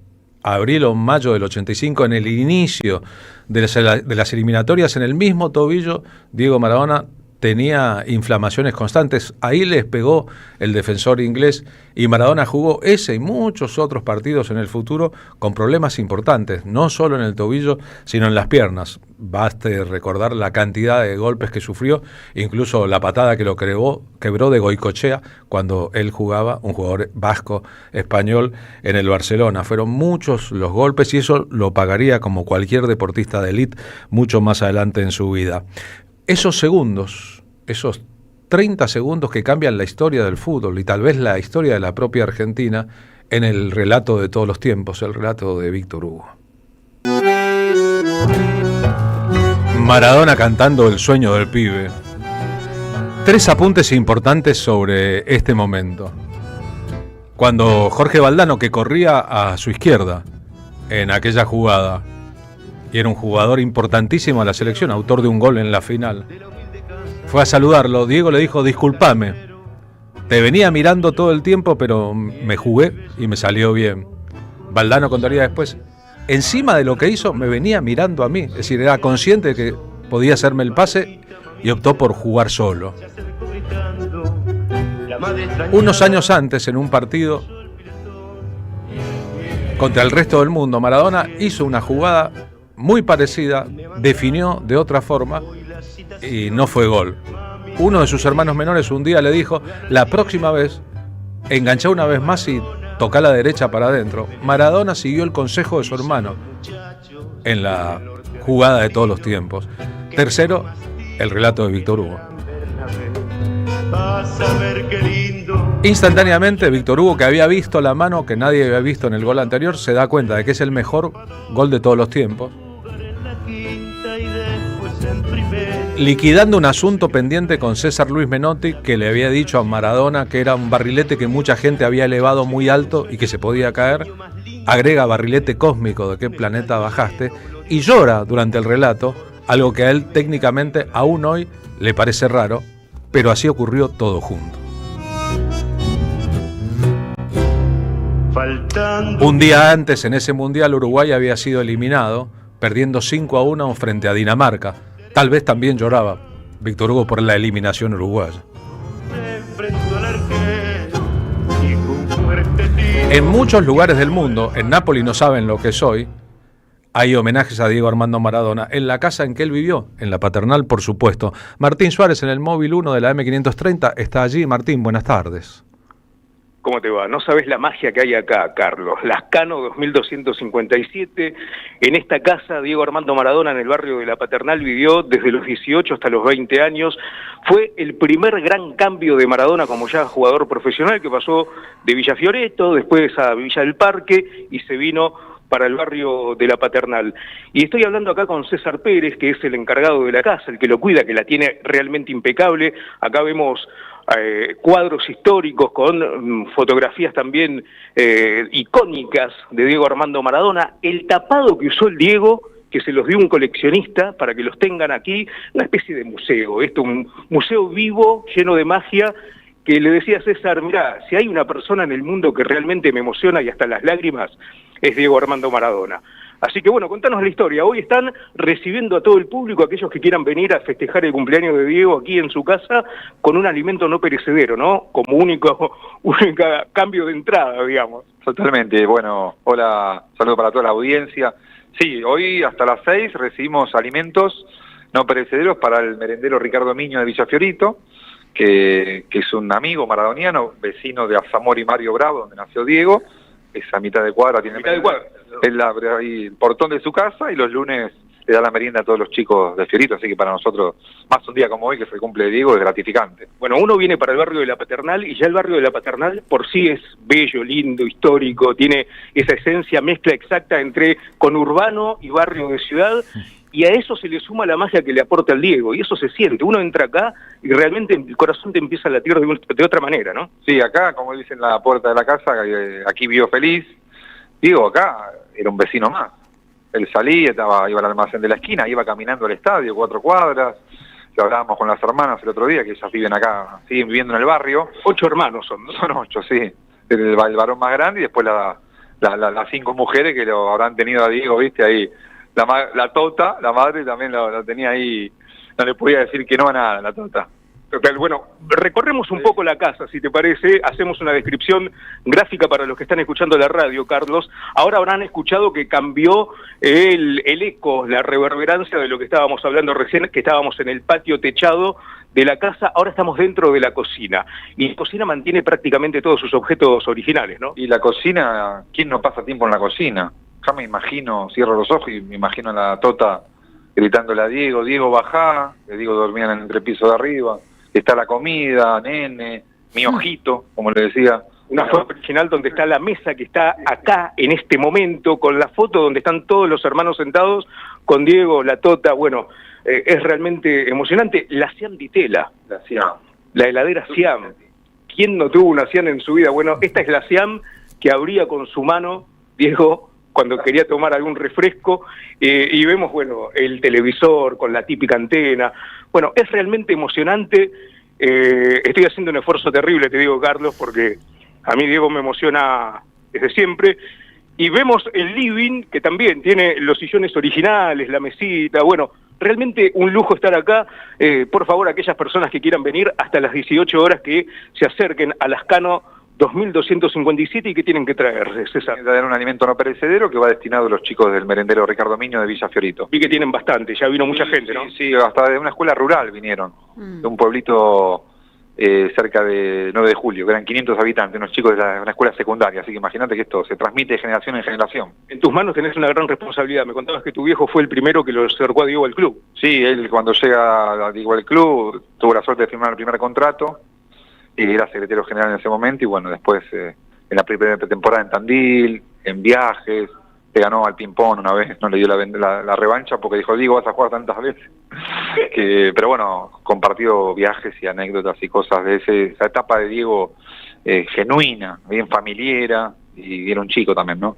abril o mayo del 85, en el inicio de las eliminatorias, en el mismo tobillo, Diego Maradona tenía inflamaciones constantes. Ahí les pegó el defensor inglés y Maradona jugó ese y muchos otros partidos en el futuro con problemas importantes, no solo en el tobillo, sino en las piernas. Baste recordar la cantidad de golpes que sufrió, incluso la patada que lo quebró de Goicoechea cuando él jugaba, un jugador vasco español, en el Barcelona. Fueron muchos los golpes y eso lo pagaría como cualquier deportista de élite mucho más adelante en su vida. Esos segundos, esos 30 segundos que cambian la historia del fútbol y tal vez la historia de la propia Argentina en el relato de todos los tiempos, el relato de Víctor Hugo. Maradona cantando El sueño del pibe. 3 apuntes importantes sobre este momento. Cuando Jorge Valdano, que corría a su izquierda en aquella jugada, y era un jugador importantísimo a la selección, autor de un gol en la final, fue a saludarlo, Diego le dijo: discúlpame, te venía mirando todo el tiempo, pero me jugué y me salió bien. Valdano contaría después: encima de lo que hizo, me venía mirando a mí, es decir, era consciente de que podía hacerme el pase y optó por jugar solo. Unos años antes, en un partido contra el resto del mundo, Maradona hizo una jugada muy parecida, definió de otra forma y no fue gol. Uno de sus hermanos menores un día le dijo, la próxima vez, enganchá una vez más y toca la derecha para adentro. Maradona siguió el consejo de su hermano en la jugada de todos los tiempos. Tercero, el relato de Víctor Hugo. Instantáneamente, Víctor Hugo, que había visto la mano que nadie había visto en el gol anterior, se da cuenta de que es el mejor gol de todos los tiempos, liquidando un asunto pendiente con César Luis Menotti, que le había dicho a Maradona que era un barrilete que mucha gente había elevado muy alto y que se podía caer. Agrega barrilete cósmico, ¿de qué planeta bajaste? Y llora durante el relato, algo que a él técnicamente aún hoy le parece raro, pero así ocurrió todo junto. Un día antes, en ese mundial, Uruguay había sido eliminado, perdiendo 5-1 frente a Dinamarca. Tal vez también lloraba Víctor Hugo por la eliminación uruguaya. En muchos lugares del mundo, en Nápoles no saben lo que soy, hay homenajes a Diego Armando Maradona en la casa en que él vivió, en la Paternal, por supuesto. Martín Suárez, en el móvil 1 de la M530, está allí. Martín, buenas tardes. ¿Cómo te va? No sabes la magia que hay acá, Carlos. Lascano 2257. En esta casa, Diego Armando Maradona, en el barrio de la Paternal, vivió desde los 18 hasta los 20 años. Fue el primer gran cambio de Maradona como ya jugador profesional, que pasó de Villa Fioreto, después a Villa del Parque, y se vino para el barrio de la Paternal. Y estoy hablando acá con César Pérez, que es el encargado de la casa, el que lo cuida, que la tiene realmente impecable. Acá vemos cuadros históricos con fotografías también icónicas de Diego Armando Maradona. El tapado que usó el Diego, que se los dio un coleccionista para que los tengan aquí, una especie de museo. Esto, un museo vivo, lleno de magia, que le decía a César, mirá, si hay una persona en el mundo que realmente me emociona y hasta las lágrimas, es Diego Armando Maradona. Así que bueno, contanos la historia. Hoy están recibiendo a todo el público, aquellos que quieran venir a festejar el cumpleaños de Diego aquí en su casa, con un alimento no perecedero, ¿no? Como única cambio de entrada, digamos. Totalmente. Bueno, hola, saludo para toda la audiencia. Sí, hoy hasta las 6 recibimos alimentos no perecederos para el merendero Ricardo Miño de Villa Fiorito, que es un amigo maradoniano, vecino de Azamor y Mario Bravo, donde nació Diego. Esa mitad de cuadra tiene el portón de su casa, y los lunes le da la merienda a todos los chicos de Fiorito, así que para nosotros, más un día como hoy, que fue el cumple de Diego, es gratificante. Bueno, uno viene para el barrio de la Paternal, y ya el barrio de la Paternal por sí es bello, lindo, histórico, tiene esa esencia, mezcla exacta entre conurbano y barrio de ciudad, y a eso se le suma la magia que le aporta el Diego, y eso se siente. Uno entra acá y realmente el corazón te empieza a latir de otra manera, ¿no? Sí, acá, como dicen, la puerta de la casa, aquí vivió feliz. Diego acá era un vecino más. Él salía, iba al almacén de la esquina, iba caminando al estadio, 4 cuadras. Lo hablábamos con las hermanas el otro día, que ellas viven acá, siguen viviendo en el barrio. 8 hermanos son, ¿no? Son 8, sí. El varón más grande, y después las 5 mujeres que lo habrán tenido a Diego, viste, ahí. La Tota, la madre, también lo tenía ahí, no le podía decir que no a nada, la Tota. Total, bueno, recorremos un poco la casa, si te parece, hacemos una descripción gráfica para los que están escuchando la radio, Carlos. Ahora habrán escuchado que cambió el eco, la reverberancia de lo que estábamos hablando recién, que estábamos en el patio techado de la casa, ahora estamos dentro de la cocina. Y la cocina mantiene prácticamente todos sus objetos originales, ¿no? Y la cocina, ¿quién no pasa tiempo en la cocina? Ya me imagino, cierro los ojos y me imagino a la Tota gritándole a Diego, Diego bajá, que Diego dormía en el entrepiso de arriba, está la comida, nene, mi ojito, como le decía. Una foto original donde está la mesa que está acá en este momento, con la foto donde están todos los hermanos sentados, con Diego, la Tota. Bueno, es realmente emocionante. La Siam di Tela, la heladera Siam. ¿Quién no tuvo una Siam en su vida? Bueno, esta es la Siam que abría con su mano Diego cuando quería tomar algún refresco, y vemos, bueno, el televisor con la típica antena. Bueno, es realmente emocionante. Estoy haciendo un esfuerzo terrible, te digo, Carlos, porque a mí Diego me emociona desde siempre. Y vemos el living, que también tiene los sillones originales, la mesita. Bueno, realmente un lujo estar acá. Por favor, aquellas personas que quieran venir hasta las 18 horas, que se acerquen a Lascano 2257 y qué tienen que traer, César. Tienen que traer un alimento no perecedero que va destinado a los chicos del merendero Ricardo Miño de Villa Fiorito. Vi que tienen bastante, ya vino mucha gente, ¿no? Sí, hasta de una escuela rural vinieron, de un pueblito cerca de 9 de Julio, que eran 500 habitantes, unos chicos de una escuela secundaria, así que imagínate que esto se transmite de generación en generación. En tus manos tenés una gran responsabilidad, me contabas que tu viejo fue el primero que lo acercó a Diego al club. Sí, él cuando llega a Diego al club tuvo la suerte de firmar el primer contrato, y era secretario general en ese momento, y bueno, después en la primera temporada en Tandil, en viajes, se ganó al ping-pong una vez, no le dio la revancha porque dijo, Diego, vas a jugar tantas veces. Pero bueno, compartió viajes y anécdotas y cosas de esa etapa de Diego genuina, bien familiera, y era un chico también, ¿no?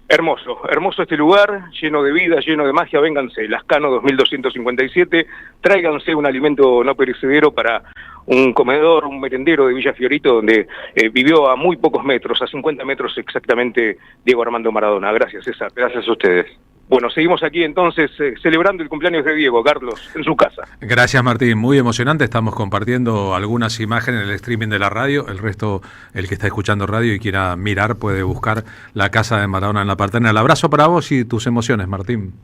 Hermoso, hermoso este lugar, lleno de vida, lleno de magia. Vénganse, Lascano 2257, tráiganse un alimento no perecedero para un comedor, un merendero de Villa Fiorito, donde vivió a muy pocos metros, a 50 metros exactamente, Diego Armando Maradona. Gracias, César. Gracias a ustedes. Bueno, seguimos aquí entonces celebrando el cumpleaños de Diego, Carlos, en su casa. Gracias, Martín, muy emocionante. Estamos compartiendo algunas imágenes en el streaming de la radio. El resto, el que está escuchando radio y quiera mirar, puede buscar la casa de Maradona en La Paternal. Abrazo para vos y tus emociones, Martín.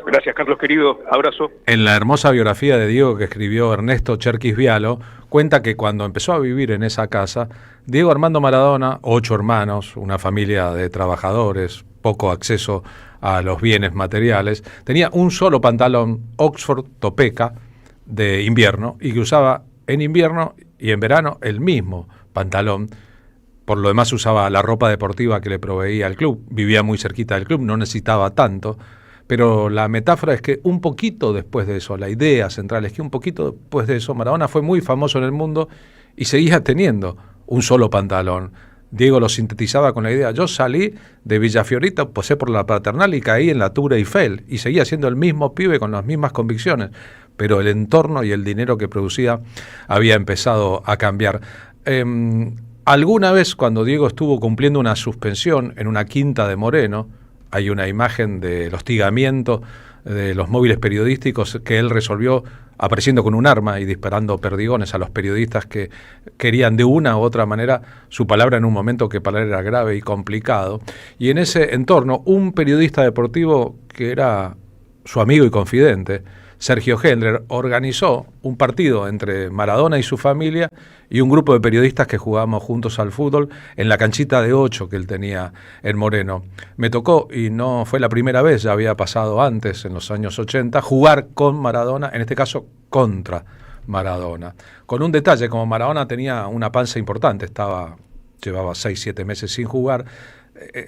Gracias, Carlos, querido. Abrazo. En la hermosa biografía de Diego que escribió Ernesto Cherkis Vialo, cuenta que cuando empezó a vivir en esa casa, Diego Armando Maradona, 8 hermanos, una familia de trabajadores, poco acceso a los bienes materiales, tenía un solo pantalón Oxford Topeka de invierno y que usaba en invierno y en verano el mismo pantalón. Por lo demás usaba la ropa deportiva que le proveía el club, vivía muy cerquita del club, no necesitaba tanto, pero la metáfora es que un poquito después de eso, la idea central es que un poquito después de eso Maradona fue muy famoso en el mundo y seguía teniendo un solo pantalón. Diego lo sintetizaba con la idea, yo salí de Villa Fiorito, pasé por La Paternal y caí en la Tour Eiffel y seguía siendo el mismo pibe con las mismas convicciones, pero el entorno y el dinero que producía había empezado a cambiar. Alguna vez cuando Diego estuvo cumpliendo una suspensión en una quinta de Moreno, hay una imagen del hostigamiento de los móviles periodísticos que él resolvió apareciendo con un arma y disparando perdigones a los periodistas que querían de una u otra manera su palabra en un momento que para él era grave y complicado. Y en ese entorno, un periodista deportivo que era su amigo y confidente, Sergio Hendler, organizó un partido entre Maradona y su familia y un grupo de periodistas que jugábamos juntos al fútbol en la canchita de 8 que él tenía en Moreno. Me tocó, y no fue la primera vez, ya había pasado antes, en los años 80, jugar con Maradona, en este caso contra Maradona. Con un detalle, como Maradona tenía una panza importante, llevaba 6-7 meses sin jugar,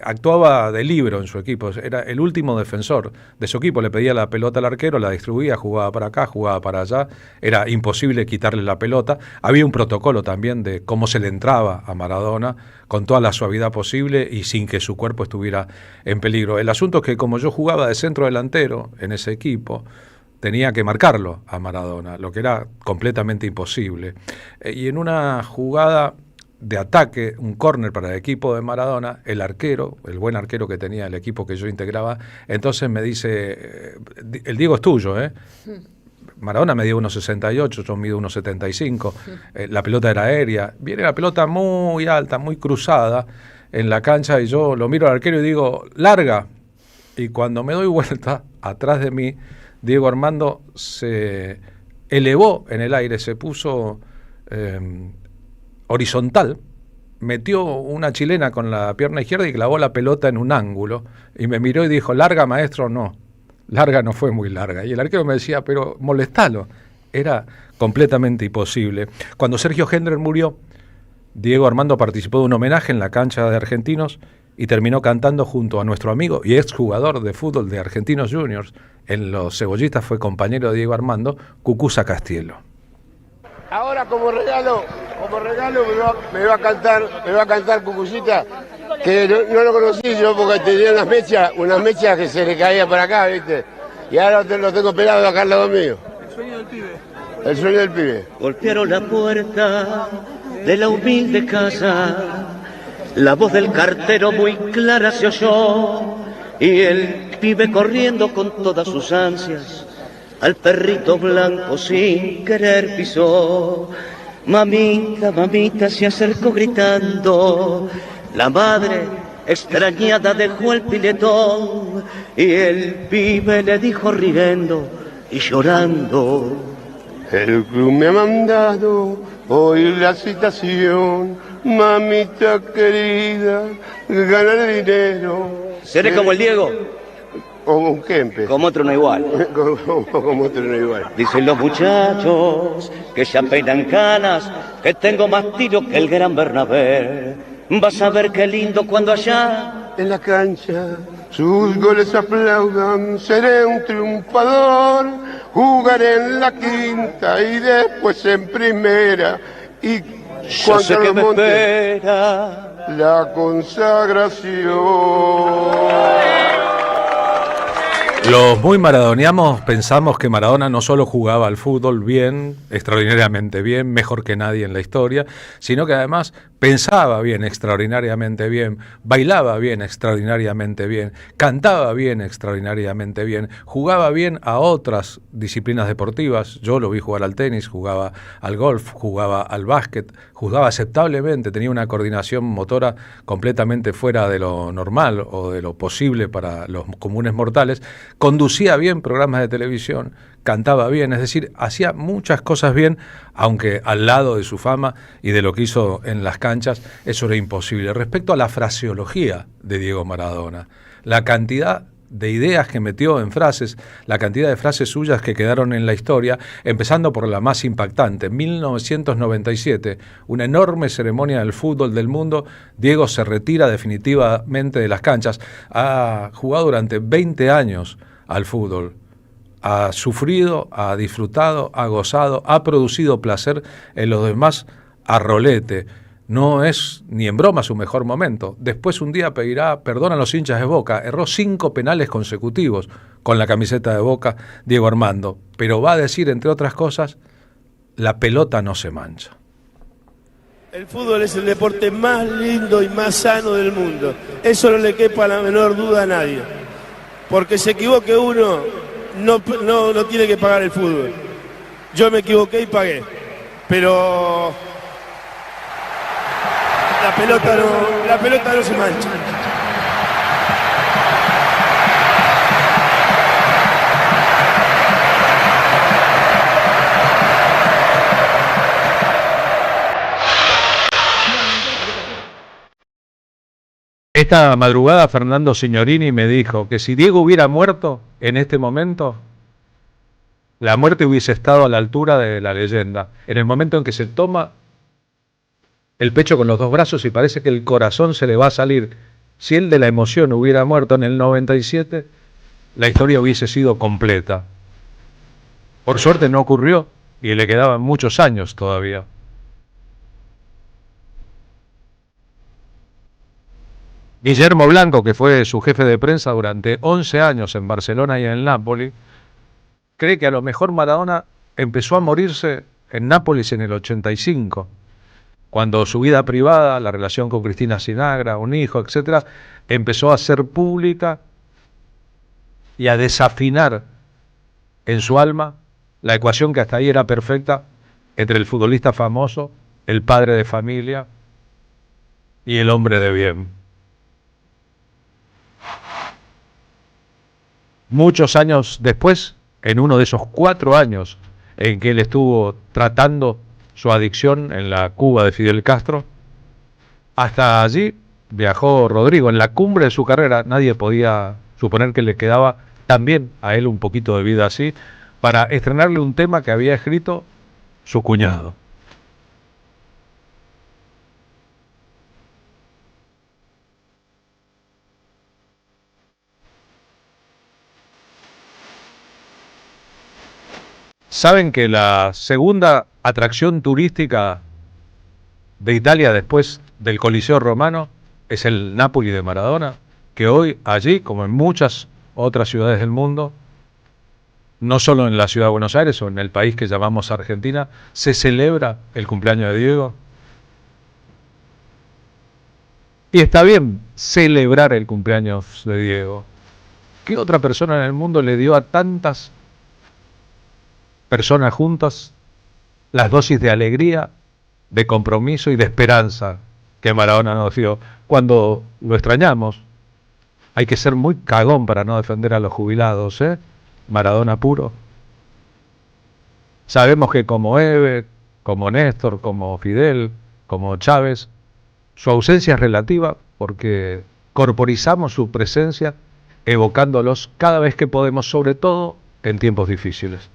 actuaba de libero en su equipo, era el último defensor de su equipo, le pedía la pelota al arquero, la distribuía, jugaba para acá, jugaba para allá, era imposible quitarle la pelota. Había un protocolo también de cómo se le entraba a Maradona con toda la suavidad posible y sin que su cuerpo estuviera en peligro. El asunto es que como yo jugaba de centro delantero en ese equipo, tenía que marcarlo a Maradona, lo que era completamente imposible. Y en una jugada de ataque, un córner para el equipo de Maradona, el arquero, el buen arquero que tenía el equipo que yo integraba, entonces me dice, el Diego es tuyo, ¿eh? Maradona medía 1,68, yo mido 1,75, la pelota era aérea, viene la pelota muy alta, muy cruzada en la cancha y yo lo miro al arquero y digo, larga, y cuando me doy vuelta, atrás de mí, Diego Armando se elevó en el aire, se puso horizontal, metió una chilena con la pierna izquierda y clavó la pelota en un ángulo y me miró y dijo, larga maestro, no, larga no fue muy larga. Y el arquero me decía, pero molestalo, era completamente imposible. Cuando Sergio Hendler murió, Diego Armando participó de un homenaje en la cancha de Argentinos y terminó cantando junto a nuestro amigo y exjugador de fútbol de Argentinos Juniors, en los Cebollistas fue compañero de Diego Armando, Cucuza Castielo. Ahora como regalo me va a cantar Cucucita, que no lo conocí yo porque tenía unas mechas que se le caían para acá, ¿viste? Y ahora lo tengo pelado acá al lado mío. El sueño del pibe. El sueño del pibe. Golpearon la puerta de la humilde casa, la voz del cartero muy clara se oyó, y el pibe corriendo con todas sus ansias, al perrito blanco sin querer pisó. Mamita, mamita, se acercó gritando. La madre extrañada dejó el piletón y el pibe le dijo riendo y llorando: el club me ha mandado hoy la citación, mamita querida, ganar dinero. ¿Seré como el Diego? Como un Kempe. Como otro no igual. como otro no igual. Dicen los muchachos que se apeinan canas, que tengo más tiro que el gran Bernabé. Vas a ver qué lindo cuando allá en la cancha sus goles aplaudan. Seré un triunfador, jugaré en la quinta y después en primera. Y yo sé que me espera la consagración. Los muy maradonianos pensamos que Maradona no solo jugaba al fútbol bien, extraordinariamente bien, mejor que nadie en la historia, sino que además pensaba bien, extraordinariamente bien, bailaba bien, extraordinariamente bien, cantaba bien, extraordinariamente bien, jugaba bien a otras disciplinas deportivas. Yo lo vi jugar al tenis, jugaba al golf, jugaba al básquet, jugaba aceptablemente, tenía una coordinación motora completamente fuera de lo normal o de lo posible para los comunes mortales. Conducía bien programas de televisión, cantaba bien, es decir, hacía muchas cosas bien, aunque al lado de su fama y de lo que hizo en las canchas, eso era imposible. Respecto a la fraseología de Diego Maradona, la cantidad de ideas que metió en frases, la cantidad de frases suyas que quedaron en la historia, empezando por la más impactante. En 1997, una enorme ceremonia del fútbol del mundo, Diego se retira definitivamente de las canchas. Ha jugado durante 20 años al fútbol, ha sufrido, ha disfrutado, ha gozado, ha producido placer en los demás a rolete. No es ni en broma su mejor momento. Después un día pedirá perdón a los hinchas de Boca. Erró 5 penales consecutivos con la camiseta de Boca, Diego Armando. Pero va a decir, entre otras cosas, la pelota no se mancha. El fútbol es el deporte más lindo y más sano del mundo. Eso no le quepa la menor duda a nadie. Porque se equivoque uno, no tiene que pagar el fútbol. Yo me equivoqué y pagué. Pero la pelota no se mancha. Esta madrugada Fernando Signorini me dijo que si Diego hubiera muerto en este momento, la muerte hubiese estado a la altura de la leyenda. En el momento en que se toma el pecho con los dos brazos y parece que el corazón se le va a salir. Si él de la emoción hubiera muerto en el 97, la historia hubiese sido completa. Por suerte no ocurrió y le quedaban muchos años todavía. Guillermo Blanco, que fue su jefe de prensa durante 11 años en Barcelona y en Nápoles, cree que a lo mejor Maradona empezó a morirse en Nápoles en el 85, cuando su vida privada, la relación con Cristina Sinagra, un hijo, etcétera, empezó a ser pública y a desafinar en su alma la ecuación que hasta ahí era perfecta entre el futbolista famoso, el padre de familia y el hombre de bien. Muchos años después, en uno de esos 4 años en que él estuvo tratando su adicción en la Cuba de Fidel Castro, hasta allí viajó Rodrigo. En la cumbre de su carrera nadie podía suponer que le quedaba también a él un poquito de vida así, para estrenarle un tema que había escrito su cuñado. ¿Saben que la segunda atracción turística de Italia después del Coliseo Romano es el Napoli de Maradona? Que hoy allí, como en muchas otras ciudades del mundo, no solo en la ciudad de Buenos Aires o en el país que llamamos Argentina, se celebra el cumpleaños de Diego. Y está bien celebrar el cumpleaños de Diego. ¿Qué otra persona en el mundo le dio a tantas personas juntas las dosis de alegría de compromiso y de esperanza que Maradona nos dio cuando lo extrañamos. Hay que ser muy cagón para no defender a los jubilados, ¿eh? Maradona puro. Sabemos que como Eve, como Néstor, como Fidel, como Chávez, su ausencia es relativa porque corporizamos su presencia evocándolos cada vez que podemos, sobre todo en tiempos difíciles.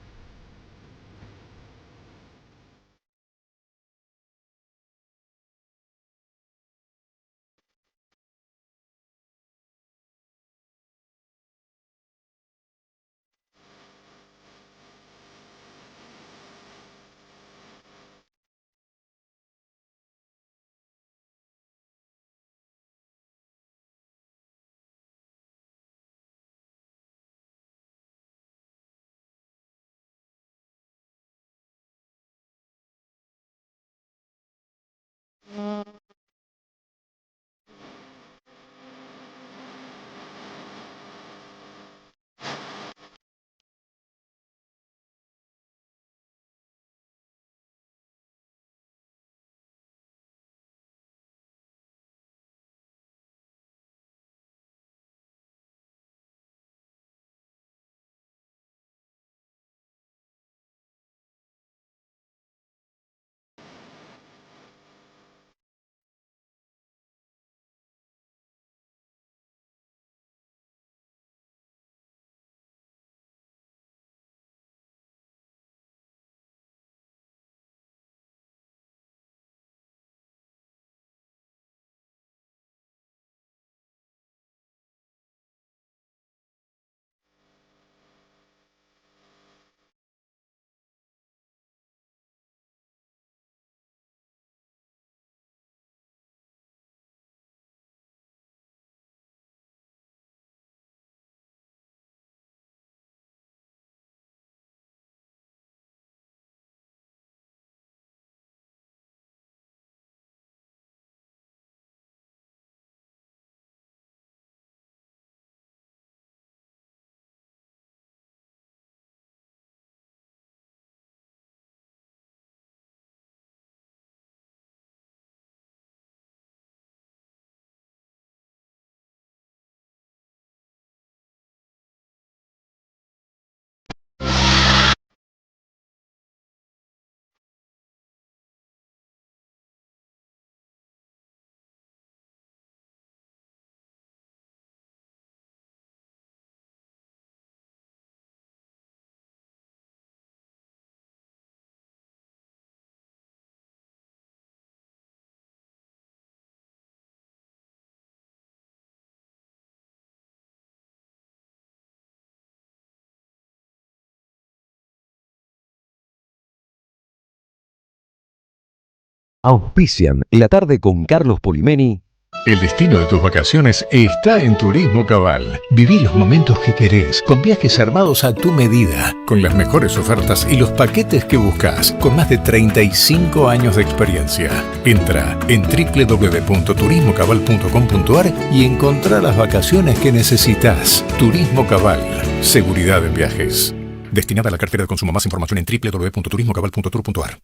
Auspician La Tarde con Carlos Polimeni. El destino de tus vacaciones está en Turismo Cabal. Viví los momentos que querés, con viajes armados a tu medida, con las mejores ofertas y los paquetes que buscas, con más de 35 años de experiencia. Entra en www.turismocabal.com.ar y encontrá las vacaciones que necesitas. Turismo Cabal, seguridad en viajes. Destinada a la cartera de consumo. Más información en www.turismocabal.tour.ar.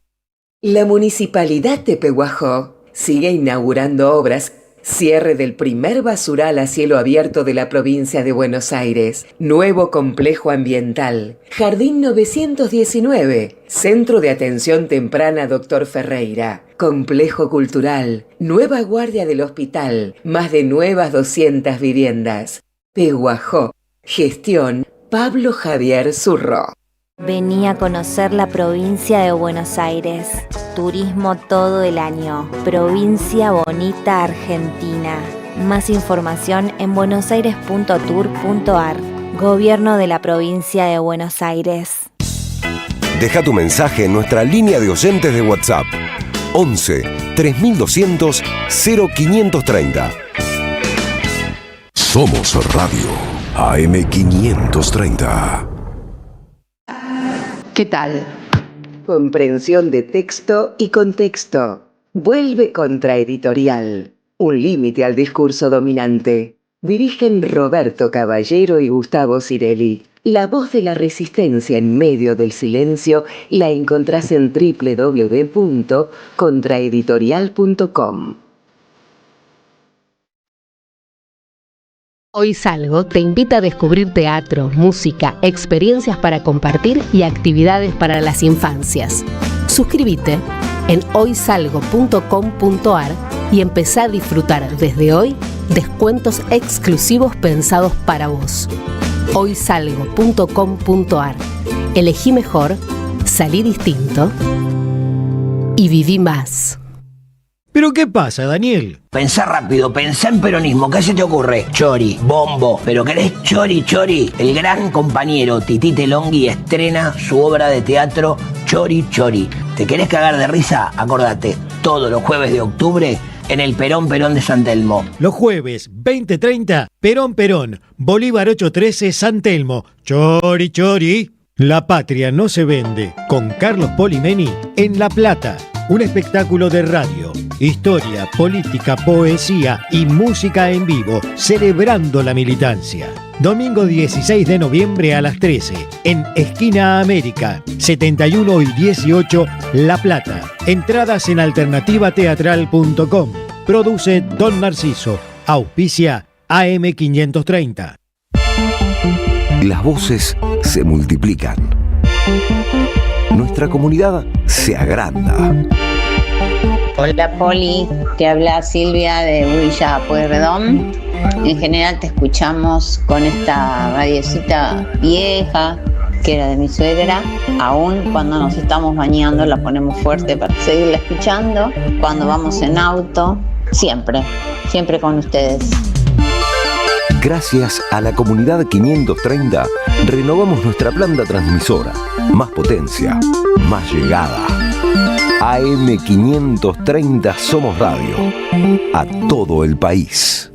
La Municipalidad de Pehuajó sigue inaugurando obras. Cierre del primer basural a cielo abierto de la provincia de Buenos Aires. Nuevo complejo ambiental. Jardín 919. Centro de atención temprana Dr. Ferreira. Complejo cultural. Nueva guardia del hospital. Más de nuevas 200 viviendas. Pehuajó. Gestión Pablo Javier Zurro. Vení a conocer la provincia de Buenos Aires. Turismo todo el año. Provincia Bonita, Argentina. Más información en buenosaires.tour.ar. Gobierno de la provincia de Buenos Aires. Deja tu mensaje en nuestra línea de oyentes de WhatsApp. 11 3200 0530. Somos Radio AM530. ¿Qué tal? Comprensión de texto y contexto. Vuelve Contraeditorial. Un límite al discurso dominante. Dirigen Roberto Caballero y Gustavo Cirelli. La voz de la resistencia en medio del silencio la encontrás en www.contraeditorial.com. Hoy Salgo te invita a descubrir teatro, música, experiencias para compartir y actividades para las infancias. Suscríbete en hoysalgo.com.ar y empezá a disfrutar desde hoy descuentos exclusivos pensados para vos. Hoysalgo.com.ar. Elegí mejor, salí distinto y viví más. ¿Pero qué pasa, Daniel? Pensá rápido, pensá en peronismo, ¿qué se te ocurre? Chori, bombo, ¿pero querés chori, chori? El gran compañero Tití Telongui estrena su obra de teatro Chori, chori. ¿Te querés cagar de risa? Acordate, todos los jueves de octubre en el Perón de San Telmo. Los jueves, 20:30, Perón, Bolívar 813, San Telmo. Chori, chori. La patria no se vende, con Carlos Polimeni en La Plata. Un espectáculo de radio, historia, política, poesía y música en vivo, celebrando la militancia. Domingo 16 de noviembre a las 13, en Esquina América, 71 y 18, La Plata. Entradas en alternativateatral.com. Produce Don Narciso. Auspicia AM530. Las voces se multiplican. Nuestra comunidad se agranda. Hola Poli, te habla Silvia de Villa Pueyrredón. En general te escuchamos con esta radiecita vieja que era de mi suegra. Aún cuando nos estamos bañando la ponemos fuerte para seguirla escuchando. Cuando vamos en auto, siempre con ustedes. Gracias a la comunidad 530, renovamos nuestra planta transmisora. Más potencia, más llegada. AM530 Somos Radio. A todo el país.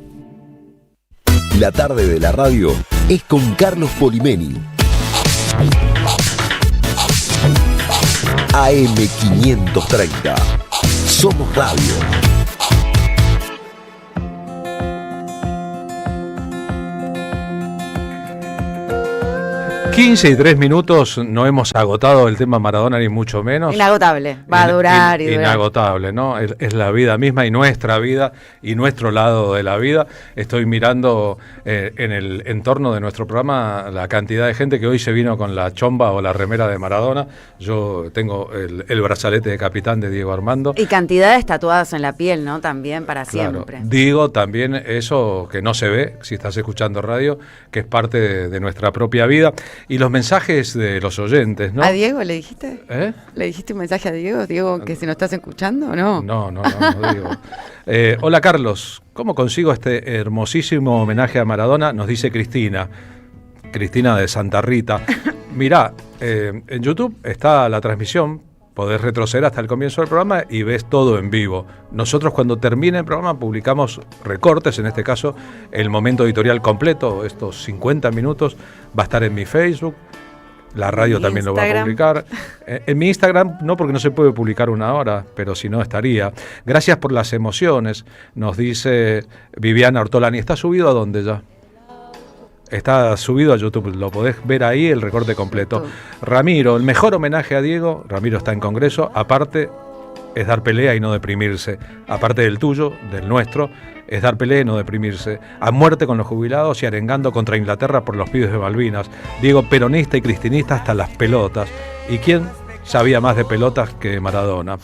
La tarde de la radio es con Carlos Polimeni. AM530 Somos Radio. 15 y 3 minutos, no hemos agotado el tema Maradona ni mucho menos. Inagotable, va a durar y durar. Inagotable, ¿no? Es la vida misma y nuestra vida y nuestro lado de la vida. Estoy mirando en el entorno de nuestro programa la cantidad de gente que hoy se vino con la chomba o la remera de Maradona. Yo tengo el brazalete de capitán de Diego Armando. Y cantidades tatuadas en la piel, ¿no? También para siempre. Digo también eso que no se ve, si estás escuchando radio, que es parte de nuestra propia vida. Y los mensajes de los oyentes, ¿no? ¿A Diego le dijiste? ¿Eh? ¿Le dijiste un mensaje a Diego? Diego, que si nos estás escuchando o no. No digo. Hola Carlos, ¿cómo consigo este hermosísimo homenaje a Maradona? Nos dice Cristina de Santa Rita. Mirá, en YouTube está la transmisión, podés retroceder hasta el comienzo del programa y ves todo en vivo. Nosotros cuando termine el programa publicamos recortes, en este caso el momento editorial completo, estos 50 minutos, va a estar en mi Facebook, la radio también lo va a publicar. En mi Instagram no, porque no se puede publicar una hora, pero si no estaría. Gracias por las emociones, nos dice Viviana Ortolani. ¿Está subido a dónde ya? Está subido a YouTube, lo podés ver ahí, el recorte completo. Ramiro, el mejor homenaje a Diego, Ramiro está en Congreso, aparte es dar pelea y no deprimirse. Aparte del tuyo, del nuestro, es dar pelea y no deprimirse. A muerte con los jubilados y arengando contra Inglaterra por los pibes de Malvinas. Diego, peronista y cristinista hasta las pelotas. ¿Y quién sabía más de pelotas que Maradona?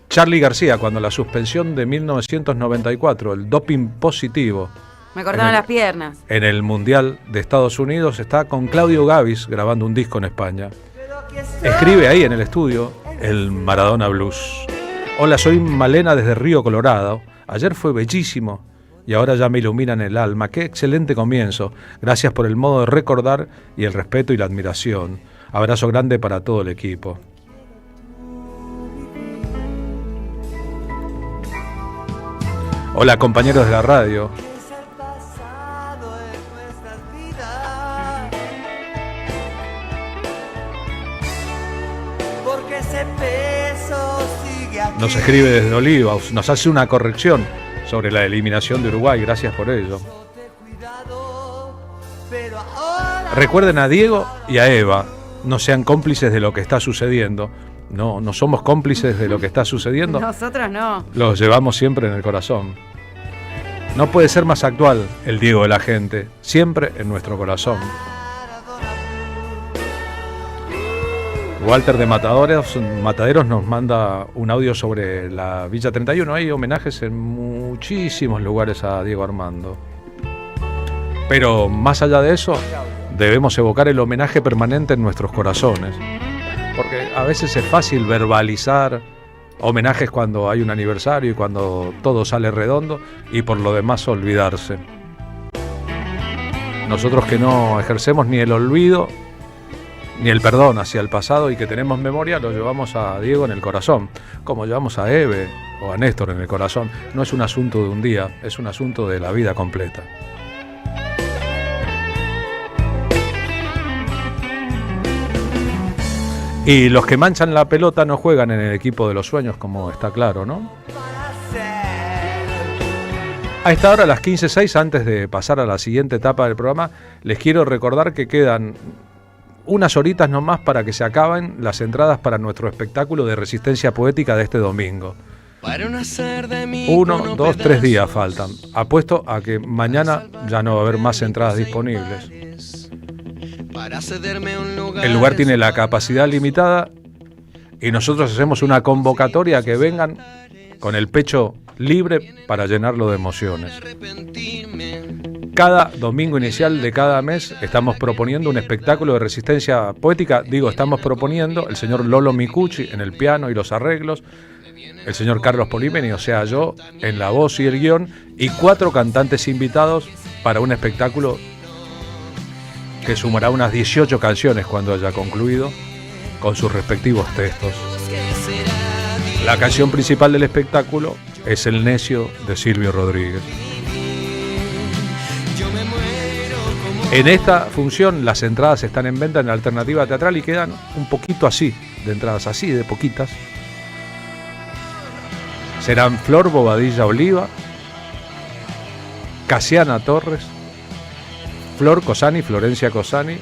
Charly García, cuando la suspensión de 1994, el doping positivo, me cortaron las piernas. En el Mundial de Estados Unidos está con Claudio Gavis grabando un disco en España. Escribe ahí en el estudio el Maradona Blues. Hola, soy Malena desde Río Colorado. Ayer fue bellísimo y ahora ya me ilumina en el alma. Qué excelente comienzo. Gracias por el modo de recordar y el respeto y la admiración. Abrazo grande para todo el equipo. Hola, compañeros de la radio. Nos escribe desde Olivos, nos hace una corrección sobre la eliminación de Uruguay, gracias por ello. Pero ahora Recuerden a Diego y a Eva, no sean cómplices de lo que está sucediendo. No somos cómplices de lo que está sucediendo. Nosotros no. Los llevamos siempre en el corazón. No puede ser más actual el Diego de la gente, siempre en nuestro corazón. Walter de Mataderos nos manda un audio sobre la Villa 31. Hay homenajes en muchísimos lugares a Diego Armando. Pero más allá de eso, debemos evocar el homenaje permanente en nuestros corazones. Porque a veces es fácil verbalizar homenajes cuando hay un aniversario y cuando todo sale redondo, y por lo demás olvidarse. Nosotros que no ejercemos ni el olvido ni el perdón hacia el pasado y que tenemos memoria, lo llevamos a Diego en el corazón, como llevamos a Eve o a Néstor en el corazón. No es un asunto de un día, es un asunto de la vida completa. Y los que manchan la pelota no juegan en el equipo de los sueños, como está claro, ¿no? A esta hora, a las 15:06, antes de pasar a la siguiente etapa del programa, les quiero recordar que quedan unas horitas nomás para que se acaben las entradas para nuestro espectáculo de resistencia poética de este domingo. 1, 2, 3 días faltan. Apuesto a que mañana ya no va a haber más entradas disponibles. El lugar tiene la capacidad limitada y nosotros hacemos una convocatoria a que vengan con el pecho libre para llenarlo de emociones. Cada domingo inicial de cada mes estamos proponiendo un espectáculo de resistencia poética. Estamos proponiendo el señor Lolo Micucci en el piano y los arreglos, el señor Carlos Polimeni, o sea yo, en la voz y el guión, y 4 cantantes invitados para un espectáculo que sumará unas 18 canciones cuando haya concluido, con sus respectivos textos. La canción principal del espectáculo es El Necio de Silvio Rodríguez. En esta función las entradas están en venta en Alternativa Teatral y quedan un poquito así, de entradas así, de poquitas. Serán Flor Bobadilla Oliva, Casiana Torres, Flor Cosani, Florencia Cosani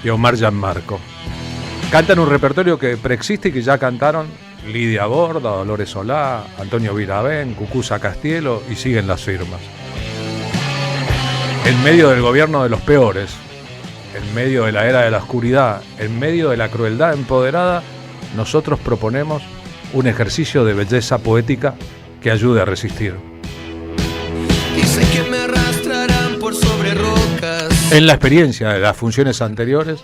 y Omar Gianmarco. Cantan un repertorio que preexiste y que ya cantaron Lidia Borda, Dolores Solá, Antonio Virabén, Cucuza Castielo, y siguen las firmas. En medio del gobierno de los peores, en medio de la era de la oscuridad, en medio de la crueldad empoderada, nosotros proponemos un ejercicio de belleza poética que ayude a resistir. Dicen que me arrastrarán por sobre rocas. En la experiencia de las funciones anteriores,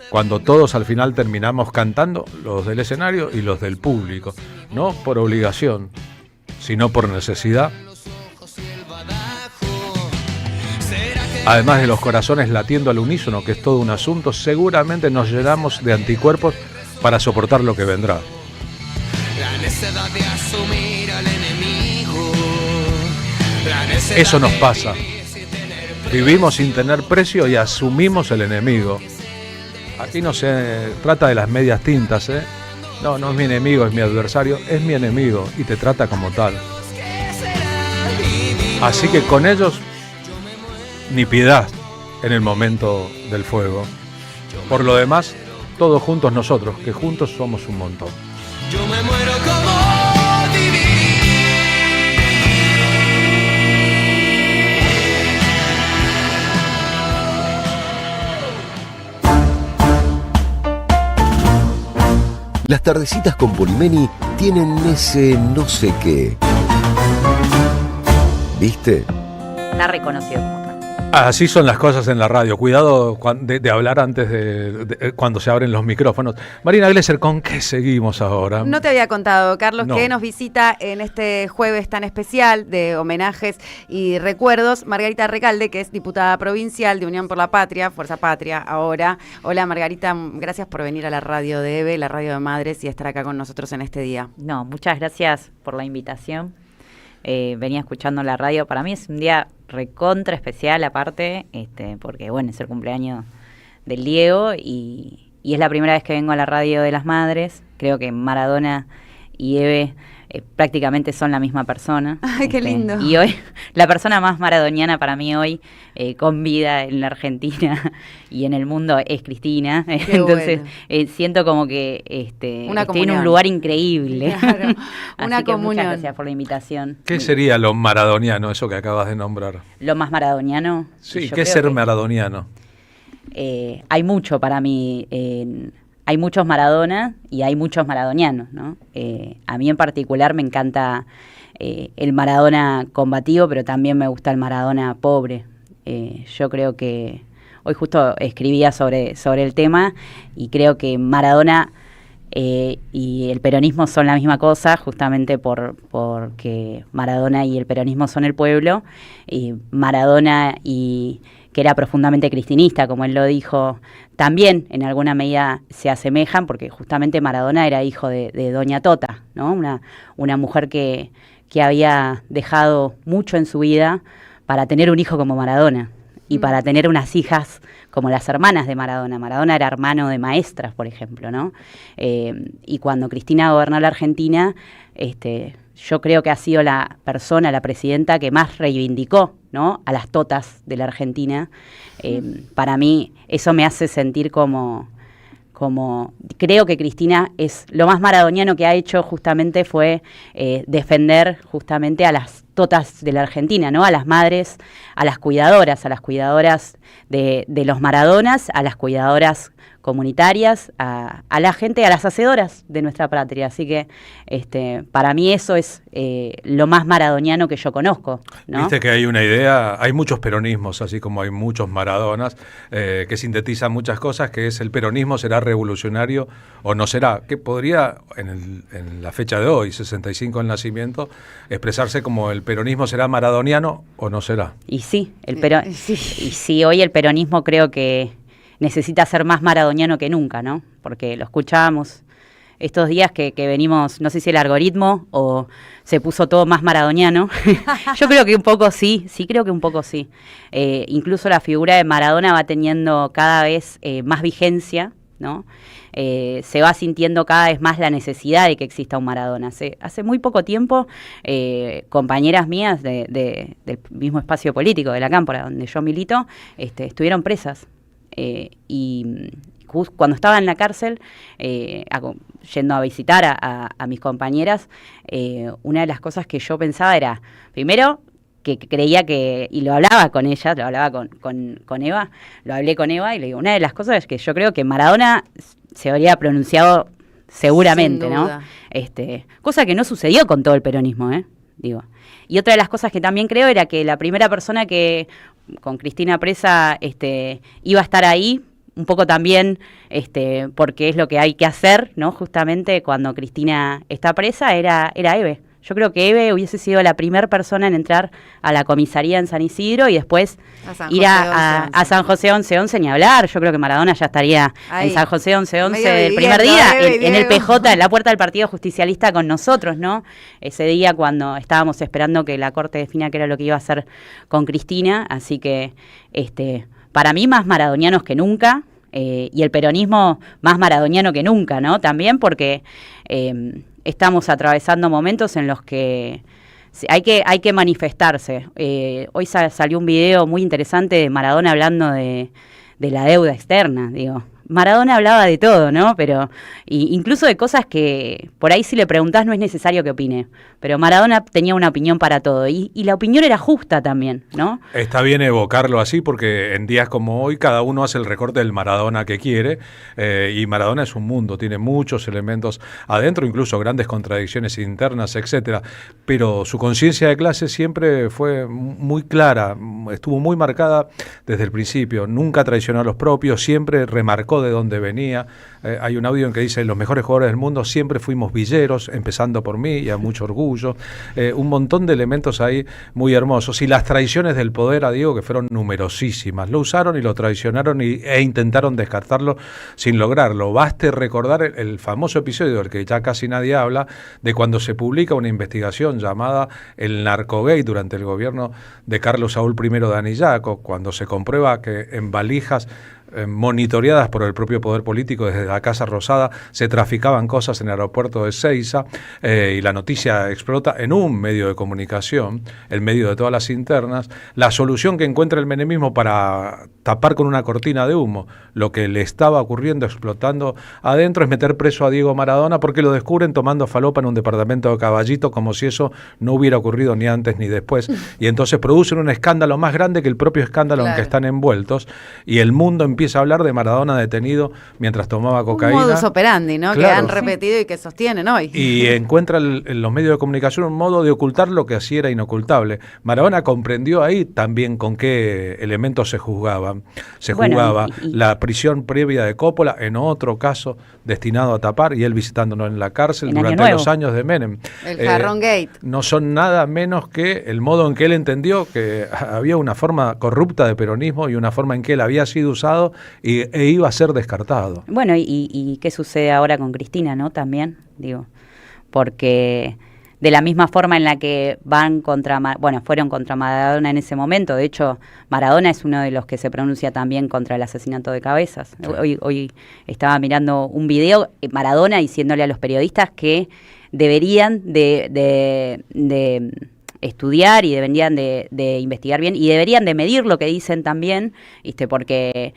cuando todos al final terminamos cantando, los del escenario y los del público, no por obligación, sino por necesidad. Además de los corazones latiendo al unísono, que es todo un asunto, seguramente nos llenamos de anticuerpos para soportar lo que vendrá. La necedad de asumir al enemigo. Eso nos pasa. Vivimos sin tener precio y asumimos el enemigo. Aquí no se trata de las medias tintas, ¿eh? No es mi enemigo, es mi adversario, es mi enemigo y te trata como tal. Así que con ellos, ni piedad en el momento del fuego. Por lo demás, todos juntos nosotros, que juntos somos un montón. Yo me muero como Las tardecitas con Polimeni tienen ese no sé qué. ¿Viste? Está reconocido como tal. Así son las cosas en la radio. Cuidado de hablar antes de cuando se abren los micrófonos. Marina Glesser, ¿con qué seguimos ahora? No te había contado, Carlos, No. que nos visita en este jueves tan especial de homenajes y recuerdos Margarita Recalde, que es diputada provincial de Unión por la Patria, Fuerza Patria, ahora. Hola, Margarita, gracias por venir a la radio de EVE, la radio de Madres, y estar acá con nosotros en este día. No, muchas gracias por la invitación. Venía escuchando la radio. Para mí es un día recontra especial aparte, porque bueno, es el cumpleaños del Diego y es la primera vez que vengo a la radio de las Madres. Creo que Maradona y Eve prácticamente son la misma persona. Ay, qué lindo. Y hoy, la persona más maradoniana para mí hoy, con vida en la Argentina y en el mundo, es Cristina. Entonces, bueno. Siento como que estoy en un lugar increíble. Claro, una Así que comunión. muchas gracias por la invitación. ¿Qué sería lo maradoniano, eso que acabas de nombrar? ¿Lo más maradoniano? Sí, ¿qué es ser maradoniano? Hay mucho para mí. Hay muchos Maradona y hay muchos maradonianos, ¿no? A mí en particular me encanta el Maradona combativo, pero también me gusta el Maradona pobre. Yo creo que hoy justo escribía sobre el tema y creo que Maradona y el peronismo son la misma cosa, justamente porque Maradona y el peronismo son el pueblo, y Maradona que era profundamente cristinista, como él lo dijo, también en alguna medida se asemejan, porque justamente Maradona era hijo de Doña Tota, ¿no? Una mujer que había dejado mucho en su vida para tener un hijo como Maradona y para tener unas hijas como las hermanas de Maradona. Maradona era hermano de maestras, por ejemplo, ¿no? Y cuando Cristina gobernó la Argentina, yo creo que ha sido la presidenta que más reivindicó, ¿no?, a las totas de la Argentina. Para mí eso me hace sentir como creo que Cristina es lo más maradoniano que ha hecho, justamente fue defender justamente a las totas de la Argentina, ¿no? A las madres, a las cuidadoras de los Maradonas, a las cuidadoras comunitarias, a la gente, a las hacedoras de nuestra patria. Así que para mí eso es lo más maradoniano que yo conozco, ¿no? Viste que hay una idea, hay muchos peronismos, así como hay muchos Maradonas, que sintetizan muchas cosas, que es el peronismo será revolucionario o no será, que podría, en la fecha de hoy, 65 del nacimiento, expresarse como el peronismo será maradoniano o no será. Y sí, y sí, hoy el peronismo creo que necesita ser más maradoniano que nunca, ¿no? Porque lo escuchábamos estos días que venimos, no sé si el algoritmo o se puso todo más maradoniano. Yo creo que un poco sí, creo que un poco sí. Incluso la figura de Maradona va teniendo cada vez más vigencia, ¿no? Se va sintiendo cada vez más la necesidad de que exista un Maradona. Hace muy poco tiempo, compañeras mías del mismo espacio político de la Cámpora, donde yo milito, estuvieron presas. Y cuando estaba en la cárcel, yendo a visitar a mis compañeras, una de las cosas que yo pensaba era, primero, que creía que, y lo hablaba con ella, lo hablaba con Eva, lo hablé con Eva y le digo, una de las cosas es que yo creo que Maradona se habría pronunciado seguramente, ¿no? Cosa que no sucedió con todo el peronismo, digo. Y otra de las cosas que también creo era que la primera persona que con Cristina presa iba a estar ahí, un poco también porque es lo que hay que hacer, ¿no? Justamente cuando Cristina está presa era Eve. Yo creo que Eve hubiese sido la primera persona en entrar a la comisaría en San Isidro y después ir a San José 1111 ni hablar. Yo creo que Maradona ya estaría ahí, en San José 1111 el primer día, en el PJ, en la puerta del Partido Justicialista con nosotros, ¿no? Ese día cuando estábamos esperando que la Corte defina qué era lo que iba a hacer con Cristina. Así que para mí más maradonianos que nunca. Y el peronismo más maradoniano que nunca, ¿no? También porque estamos atravesando momentos en los que hay que manifestarse. Hoy salió un video muy interesante de Maradona hablando de la deuda externa, digo. Maradona hablaba de todo, ¿no? Pero incluso de cosas que por ahí si le preguntás no es necesario que opine. Pero Maradona tenía una opinión para todo y la opinión era justa también, ¿no? Está bien evocarlo así porque en días como hoy cada uno hace el recorte del Maradona que quiere y Maradona es un mundo, tiene muchos elementos adentro, incluso grandes contradicciones internas, etcétera. Pero su conciencia de clase siempre fue muy clara, estuvo muy marcada desde el principio, nunca traicionó a los propios, siempre remarcó de dónde venía. Hay un audio en que dice: los mejores jugadores del mundo siempre fuimos villeros, empezando por mí, y a mucho orgullo. Un montón de elementos ahí muy hermosos. Y las traiciones del poder a Diego, que fueron numerosísimas. Lo usaron y lo traicionaron e intentaron descartarlo sin lograrlo. Baste recordar el famoso episodio del que ya casi nadie habla, de cuando se publica una investigación llamada El Narcogate durante el gobierno de Carlos Saúl I de Anillaco, cuando se comprueba que en valijas monitoreadas por el propio poder político desde a Casa Rosada, se traficaban cosas en el aeropuerto de Ezeiza, y la noticia explota en un medio de comunicación, el medio de todas las internas. La solución que encuentra el menemismo para tapar con una cortina de humo lo que le estaba ocurriendo, explotando adentro, es meter preso a Diego Maradona, porque lo descubren tomando falopa en un departamento de Caballito, como si eso no hubiera ocurrido ni antes ni después, y entonces producen un escándalo más grande que el propio escándalo en que están envueltos, y el mundo empieza a hablar de Maradona detenido mientras tomaba cocaína. Un modus operandi, ¿no? Claro. Que han repetido y que sostienen hoy. Y encuentra en los medios de comunicación un modo de ocultar lo que así era inocultable. Maradona comprendió ahí también con qué elementos se juzgaban. Se juzgaba la prisión previa de Coppola, en otro caso destinado a tapar, y él visitándonos en la cárcel durante los años de Menem. El Jarrón Gate. No son nada menos que el modo en que él entendió que había una forma corrupta de peronismo y una forma en que él había sido usado e iba a ser descartado. Bueno, y qué sucede ahora con Cristina, ¿no? También, digo, porque de la misma forma en la que fueron contra Maradona en ese momento. De hecho, Maradona es uno de los que se pronuncia también contra el asesinato de Cabezas. Sí. Hoy estaba mirando un video, Maradona diciéndole a los periodistas que deberían de estudiar y deberían de investigar bien y deberían de medir lo que dicen también, porque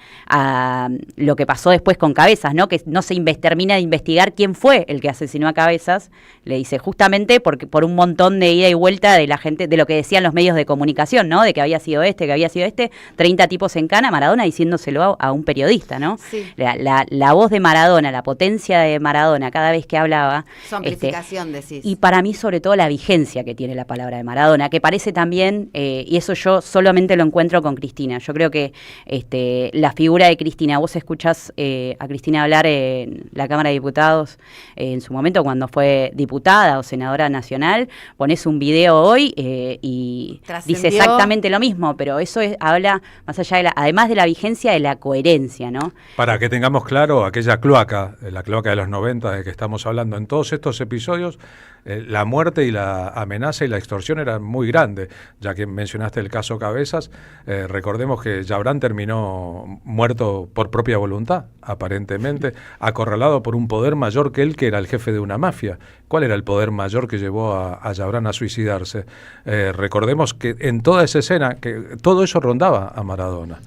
lo que pasó después con Cabezas, ¿no? Que no se termina de investigar quién fue el que asesinó a Cabezas, le dice justamente por un montón de ida y vuelta de la gente, de lo que decían los medios de comunicación, ¿no? De que había sido 30 tipos en cana, Maradona diciéndoselo a un periodista, ¿no? Sí. La voz de Maradona, la potencia de Maradona cada vez que hablaba. Su amplificación, decís. Y para mí, sobre todo, la vigencia que tiene la palabra de Maradona, que parece también, y eso yo solamente lo encuentro con Cristina. Yo creo que la figura de Cristina, vos escuchás a Cristina hablar en la Cámara de Diputados en su momento cuando fue diputada o senadora nacional, ponés un video hoy y dice exactamente lo mismo, pero eso habla más allá de además de la vigencia, de la coherencia, ¿no? Para que tengamos claro, aquella cloaca, la cloaca de los 90 de que estamos hablando en todos estos episodios, la muerte y la amenaza y la extorsión eran muy grandes. Ya que mencionaste el caso Cabezas, recordemos que Yabrán terminó muerto por propia voluntad, aparentemente, acorralado por un poder mayor que él, que era el jefe de una mafia. ¿Cuál era el poder mayor que llevó a Yabrán a suicidarse? Recordemos que en toda esa escena, que todo eso rondaba a Maradona.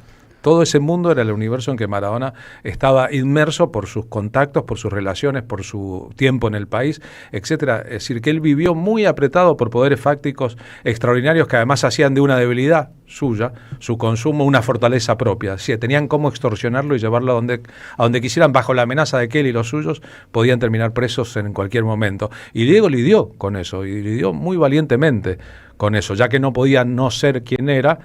Todo ese mundo era el universo en que Maradona estaba inmerso por sus contactos, por sus relaciones, por su tiempo en el país, etcétera. Es decir, que él vivió muy apretado por poderes fácticos extraordinarios que además hacían de una debilidad suya, su consumo, una fortaleza propia. Sí, tenían cómo extorsionarlo y llevarlo a donde quisieran, bajo la amenaza de que él y los suyos podían terminar presos en cualquier momento. Y Diego lidió con eso, y lidió muy valientemente con eso, ya que no podía no ser quien era.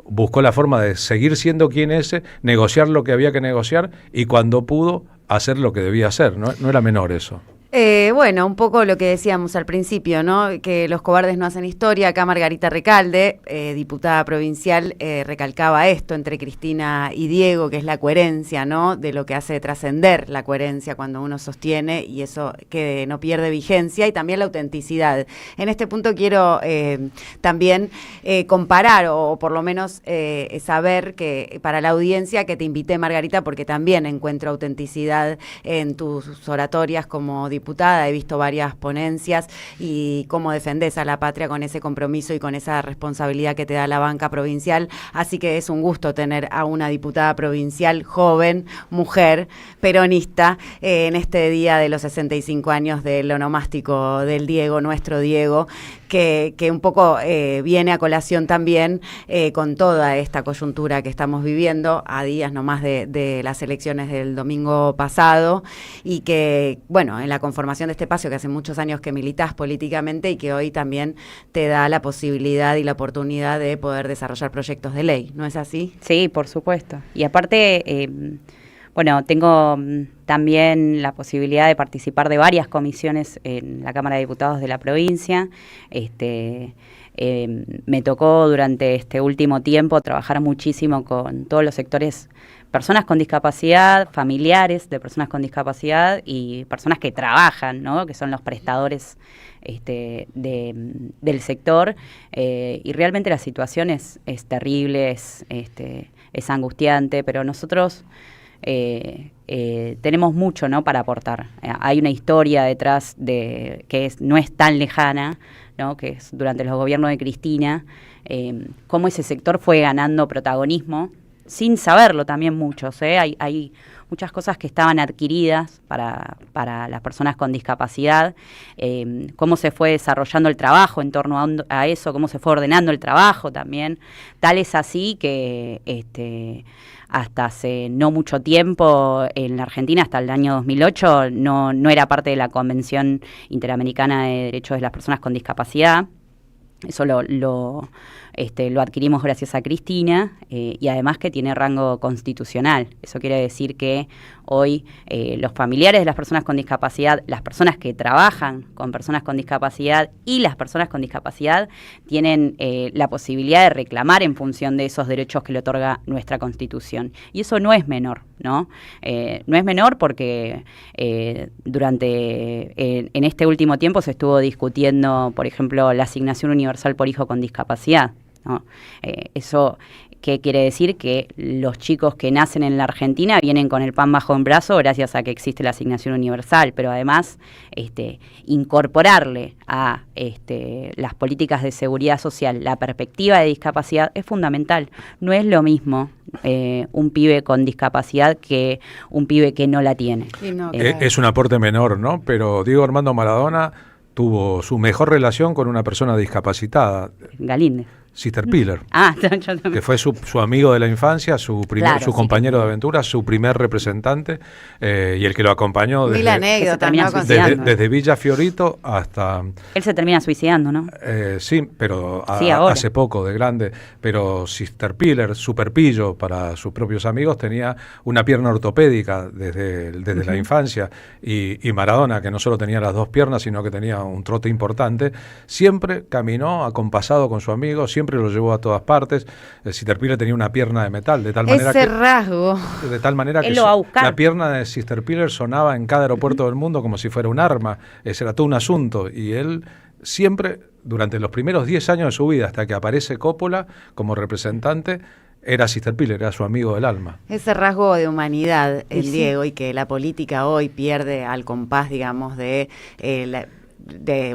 Buscó la forma de seguir siendo quien es, negociar lo que había que negociar y cuando pudo hacer lo que debía hacer. No era menor eso. Bueno, un poco lo que decíamos al principio, ¿no? Que los cobardes no hacen historia. Acá Margarita Recalde, diputada provincial, recalcaba esto entre Cristina y Diego, que es la coherencia, ¿no? De lo que hace trascender la coherencia cuando uno sostiene y eso que no pierde vigencia, y también la autenticidad. En este punto quiero también comparar o por lo menos saber que para la audiencia que te invité, Margarita, porque también encuentro autenticidad en tus oratorias como diputada, he visto varias ponencias y cómo defendés a la patria con ese compromiso y con esa responsabilidad que te da la banca provincial, así que es un gusto tener a una diputada provincial joven, mujer, peronista, en este día de los 65 años del onomástico del Diego, nuestro Diego, que un poco viene a colación también con toda esta coyuntura que estamos viviendo a días nomás de las elecciones del domingo pasado, y que, bueno, en la conformación de este espacio que hace muchos años que militás políticamente y que hoy también te da la posibilidad y la oportunidad de poder desarrollar proyectos de ley, ¿no es así? Sí, por supuesto. Y aparte, bueno, tengo también la posibilidad de participar de varias comisiones en la Cámara de Diputados de la provincia. Me tocó durante este último tiempo trabajar muchísimo con todos los sectores, personas con discapacidad, familiares de personas con discapacidad y personas que trabajan, ¿no? Que son los prestadores del sector, y realmente la situación es terrible, es angustiante, pero nosotros tenemos mucho, ¿no?, para aportar. Hay una historia detrás no es tan lejana, ¿no?, que es durante los gobiernos de Cristina, cómo ese sector fue ganando protagonismo, sin saberlo también muchos. Hay muchas cosas que estaban adquiridas para las personas con discapacidad, cómo se fue desarrollando el trabajo en torno a eso, cómo se fue ordenando el trabajo también. Tal es así que hasta hace no mucho tiempo en la Argentina, hasta el año 2008, no era parte de la Convención Interamericana de Derechos de las Personas con Discapacidad. Eso lo adquirimos gracias a Cristina, y además que tiene rango constitucional. Eso quiere decir que hoy los familiares de las personas con discapacidad, las personas que trabajan con personas con discapacidad y las personas con discapacidad tienen la posibilidad de reclamar en función de esos derechos que le otorga nuestra Constitución. Y eso no es menor, ¿no? No es menor porque en este último tiempo se estuvo discutiendo, por ejemplo, la asignación universal por hijo con discapacidad, ¿no? Eso, ¿qué quiere decir? Que los chicos que nacen en la Argentina vienen con el pan bajo el brazo gracias a que existe la asignación universal, pero además incorporarle a las políticas de seguridad social la perspectiva de discapacidad es fundamental. No es lo mismo un pibe con discapacidad que un pibe que no la tiene. Es un aporte menor, ¿no? Pero Diego Armando Maradona tuvo su mejor relación con una persona discapacitada. Galíndez. Sister Piller, yo también. Que fue su amigo de la infancia, su compañero de aventura, su primer representante, y el que lo acompañó desde Villa Fiorito hasta... Él se termina suicidando, ¿no? Sí, pero ahora. Hace poco, de grande. Pero Sister Piller, Super Pillo para sus propios amigos, tenía una pierna ortopédica desde la infancia, y Maradona, que no solo tenía las dos piernas, sino que tenía un trote importante, siempre caminó acompasado con su amigo, siempre lo llevó a todas partes. Sister Piller tenía una pierna de metal, de tal manera que la pierna de Sister Piller sonaba en cada aeropuerto del mundo como si fuera un arma. Ese era todo un asunto, y él siempre, durante los primeros 10 años de su vida, hasta que aparece Coppola como representante, era Sister Piller, era su amigo del alma. Ese rasgo de humanidad, Diego, y que la política hoy pierde al compás, digamos, de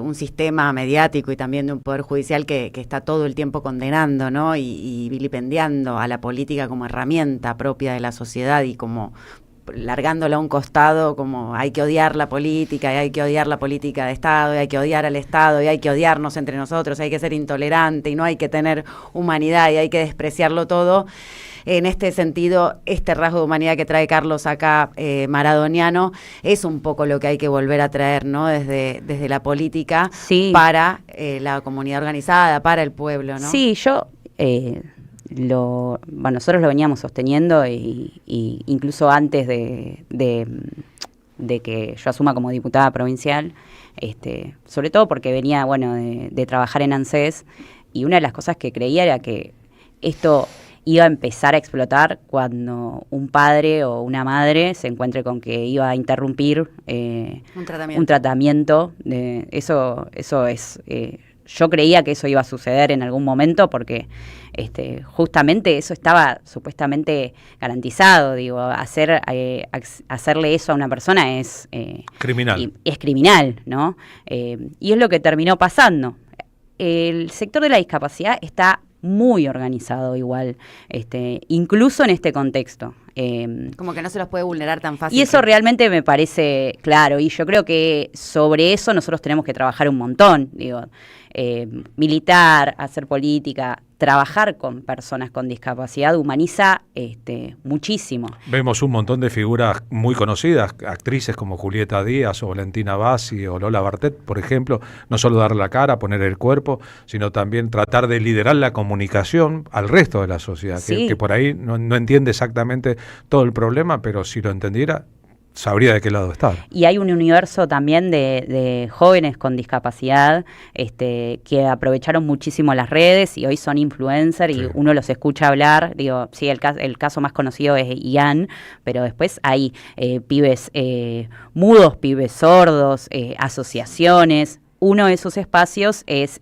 un sistema mediático y también de un poder judicial que está todo el tiempo condenando, ¿no? Y vilipendiando a la política como herramienta propia de la sociedad, y como largándola a un costado, como hay que odiar la política, y hay que odiar la política de Estado, y hay que odiar al Estado, y hay que odiarnos entre nosotros, y hay que ser intolerante, y no hay que tener humanidad, y hay que despreciarlo todo. En este sentido, este rasgo de humanidad que trae Carlos acá, maradoniano, es un poco lo que hay que volver a traer, ¿no? Desde la política para la comunidad organizada, para el pueblo, ¿no? Sí, nosotros lo veníamos sosteniendo, y incluso antes de que yo asuma como diputada provincial, sobre todo porque venía, de trabajar en ANSES, y una de las cosas que creía era que esto iba a empezar a explotar cuando un padre o una madre se encuentre con que iba a interrumpir un tratamiento. Eso es... yo creía que eso iba a suceder en algún momento, porque justamente eso estaba supuestamente garantizado. Digo, hacerle eso a una persona es criminal. Es criminal, ¿no? Y es lo que terminó pasando. El sector de la discapacidad está muy organizado igual, incluso en este contexto. Como que no se los puede vulnerar tan fácil. Y eso realmente me parece claro, y yo creo que sobre eso nosotros tenemos que trabajar un montón. Digo, militar, hacer política, trabajar con personas con discapacidad humaniza muchísimo. Vemos un montón de figuras muy conocidas, actrices como Julieta Díaz o Valentina Bassi o Lola Bartet, por ejemplo, no solo dar la cara, poner el cuerpo, sino también tratar de liderar la comunicación al resto de la sociedad, que por ahí no entiende exactamente todo el problema, pero si lo entendiera, sabría de qué lado estar. Y hay un universo también de jóvenes con discapacidad que aprovecharon muchísimo las redes y hoy son influencers, y uno los escucha hablar. Digo, sí, el caso más conocido es Ian, pero después hay pibes mudos, pibes sordos, asociaciones. uno de esos espacios es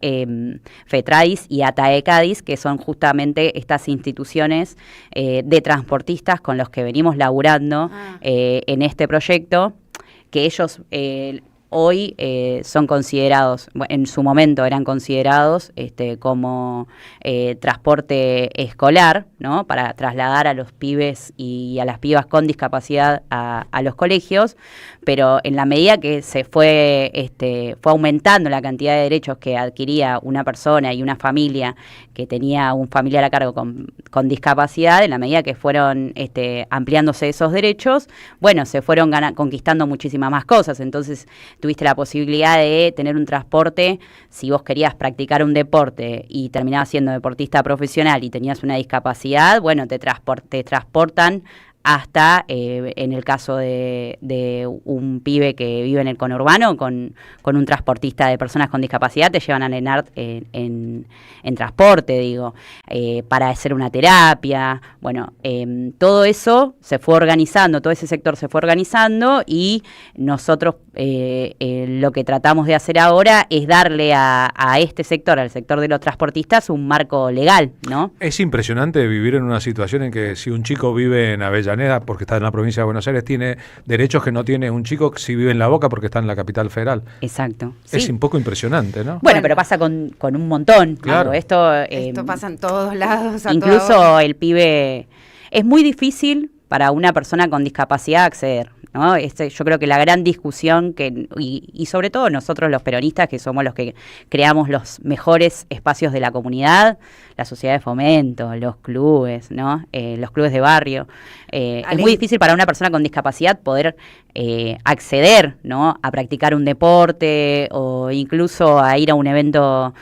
FETRADIS y ATAE-CADIS, que son justamente estas instituciones de transportistas con los que venimos laburando en este proyecto, que ellos hoy son considerados, en su momento eran considerados como transporte escolar, ¿no? Para trasladar a los pibes y a las pibas con discapacidad a los colegios, pero en la medida que se fue aumentando la cantidad de derechos que adquiría una persona y una familia que tenía un familiar a cargo con discapacidad, en la medida que fueron ampliándose esos derechos, bueno, se fueron conquistando muchísimas más cosas. Entonces tuviste la posibilidad de tener un transporte, si vos querías practicar un deporte y terminabas siendo deportista profesional y tenías una discapacidad, bueno, te transportan hasta, en el caso de un pibe que vive en el conurbano, con un transportista de personas con discapacidad, te llevan a ENART en transporte, digo, para hacer una terapia. Bueno, todo eso se fue organizando, todo ese sector se fue organizando, y nosotros lo que tratamos de hacer ahora es darle a este sector, al sector de los transportistas, un marco legal, ¿no? Es impresionante vivir en una situación en que si un chico vive en Avellaneda, porque está en la provincia de Buenos Aires, tiene derechos que no tiene un chico si vive en La Boca porque está en la capital federal. Exacto. Es sí. un poco impresionante, ¿no? Bueno, pero pasa con un montón. Claro. Esto pasa en todos lados. Incluso el pibe... Es muy difícil para una persona con discapacidad acceder, ¿no? Yo creo que la gran discusión y sobre todo nosotros los peronistas, que somos los que creamos los mejores espacios de la comunidad, la sociedad de fomento, los clubes, ¿no? Los clubes de barrio. Es muy difícil para una persona con discapacidad poder acceder, ¿no? A practicar un deporte o incluso a ir a un evento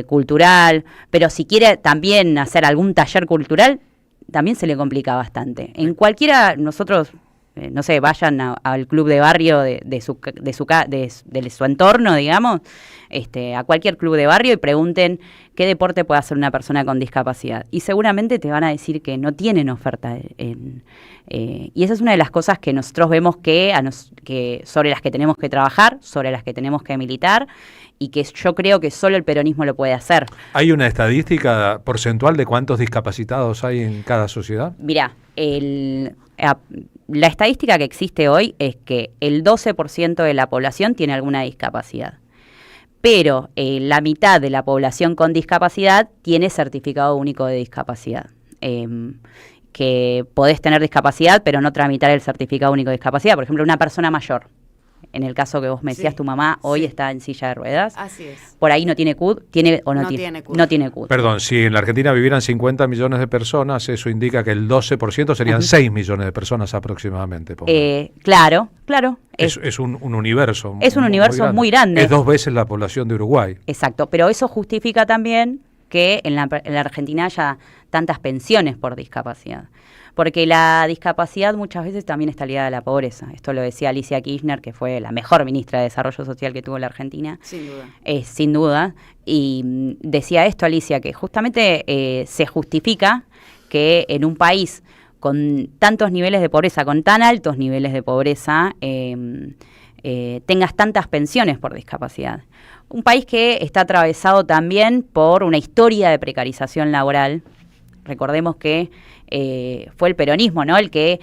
cultural, pero si quiere también hacer algún taller cultural, también se le complica bastante. En cualquiera, nosotros, no sé, vayan al club de barrio de su entorno, digamos, a cualquier club de barrio y pregunten qué deporte puede hacer una persona con discapacidad. Y seguramente te van a decir que no tienen oferta. Y esa es una de las cosas que nosotros vemos que sobre las que tenemos que trabajar, sobre las que tenemos que militar, y que yo creo que solo el peronismo lo puede hacer. ¿Hay una estadística porcentual de cuántos discapacitados hay en cada sociedad? Mirá, la estadística que existe hoy es que el 12% de la población tiene alguna discapacidad, pero la mitad de la población con discapacidad tiene certificado único de discapacidad. Que podés tener discapacidad, pero no tramitar el certificado único de discapacidad. Por ejemplo, una persona mayor. En el caso que vos me decías, tu mamá hoy está en silla de ruedas. Así es. Por ahí no tiene CUD, ¿tiene o no tiene CUD? No tiene CUD. Perdón, si en la Argentina vivieran 50 millones de personas, eso indica que el 12% serían 6 millones de personas aproximadamente. Claro. Es un universo. Es un universo muy grande. Es 2 veces la población de Uruguay. Exacto, pero eso justifica también que en la Argentina haya tantas pensiones por discapacidad. Porque la discapacidad muchas veces también está ligada a la pobreza. Esto lo decía Alicia Kirchner, que fue la mejor ministra de Desarrollo Social que tuvo la Argentina. Sin duda. Sin duda. Y decía esto, Alicia, que justamente se justifica que en un país con tantos niveles de pobreza, con tan altos niveles de pobreza, tengas tantas pensiones por discapacidad. Un país que está atravesado también por una historia de precarización laboral. Recordemos que fue el peronismo, ¿no?, el que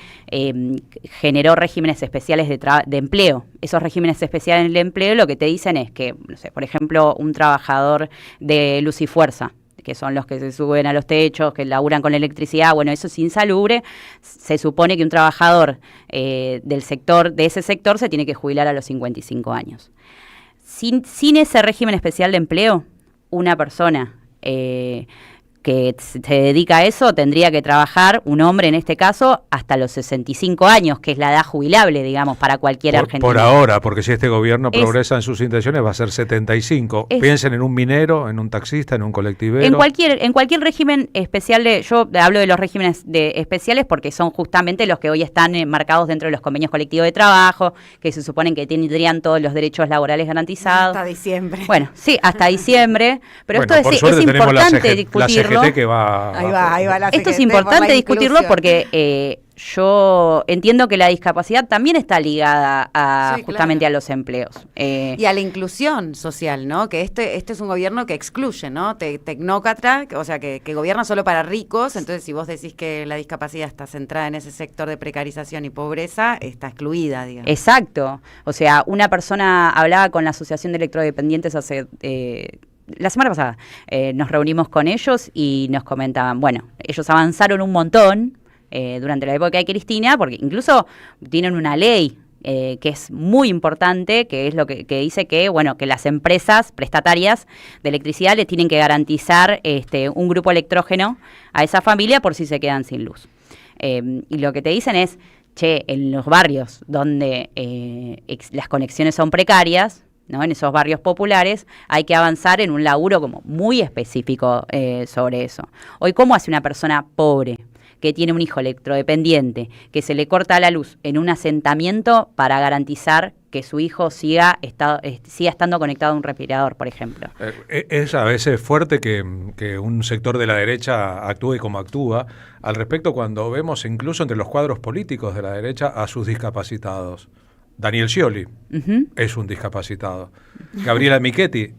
generó regímenes especiales de empleo. Esos regímenes especiales de empleo lo que te dicen es que, no sé, por ejemplo, un trabajador de luz y fuerza, que son los que se suben a los techos, que laburan con electricidad, bueno, eso es insalubre. Se supone que un trabajador de ese sector se tiene que jubilar a los 55 años. Sin ese régimen especial de empleo, una persona que se dedica a eso tendría que trabajar, un hombre en este caso, hasta los 65 años, que es la edad jubilable, digamos, para cualquier argentino. Por ahora, porque si este gobierno progresa en sus intenciones va a ser 75. Piensen en un minero, en un taxista, en un colectivero. En cualquier régimen especial, yo hablo de los regímenes especiales porque son justamente los que hoy están marcados dentro de los convenios colectivos de trabajo, que se suponen que tendrían todos los derechos laborales garantizados. Hasta diciembre. Bueno, sí, hasta diciembre, pero esto es importante discutirlo. Que va ahí va la Esto es importante discutirlo porque yo entiendo que la discapacidad también está ligada a Sí, justamente claro. a los empleos. Y a la inclusión social, ¿no? Que este es un gobierno que excluye, ¿no? Tecnócrata, o sea, que gobierna solo para ricos. Entonces, si vos decís que la discapacidad está centrada en ese sector de precarización y pobreza, está excluida, digamos. Exacto. O sea, una persona hablaba con la Asociación de Electrodependientes hace... la semana pasada nos reunimos con ellos y nos comentaban, bueno, ellos avanzaron un montón durante la época de Cristina, porque incluso tienen una ley que es muy importante, que es lo que dice que, bueno, que las empresas prestatarias de electricidad le tienen que garantizar un grupo electrógeno a esa familia por si se quedan sin luz. Y lo que te dicen es, che, en los barrios donde las conexiones son precarias, ¿no? En esos barrios populares hay que avanzar en un laburo como muy específico sobre eso. Hoy, ¿cómo hace una persona pobre que tiene un hijo electrodependiente, que se le corta la luz en un asentamiento para garantizar que su hijo siga estando conectado a un respirador, por ejemplo? Es a veces fuerte que un sector de la derecha actúe como actúa al respecto cuando vemos incluso entre los cuadros políticos de la derecha a sus discapacitados. Daniel Scioli es un discapacitado. Gabriela Michetti,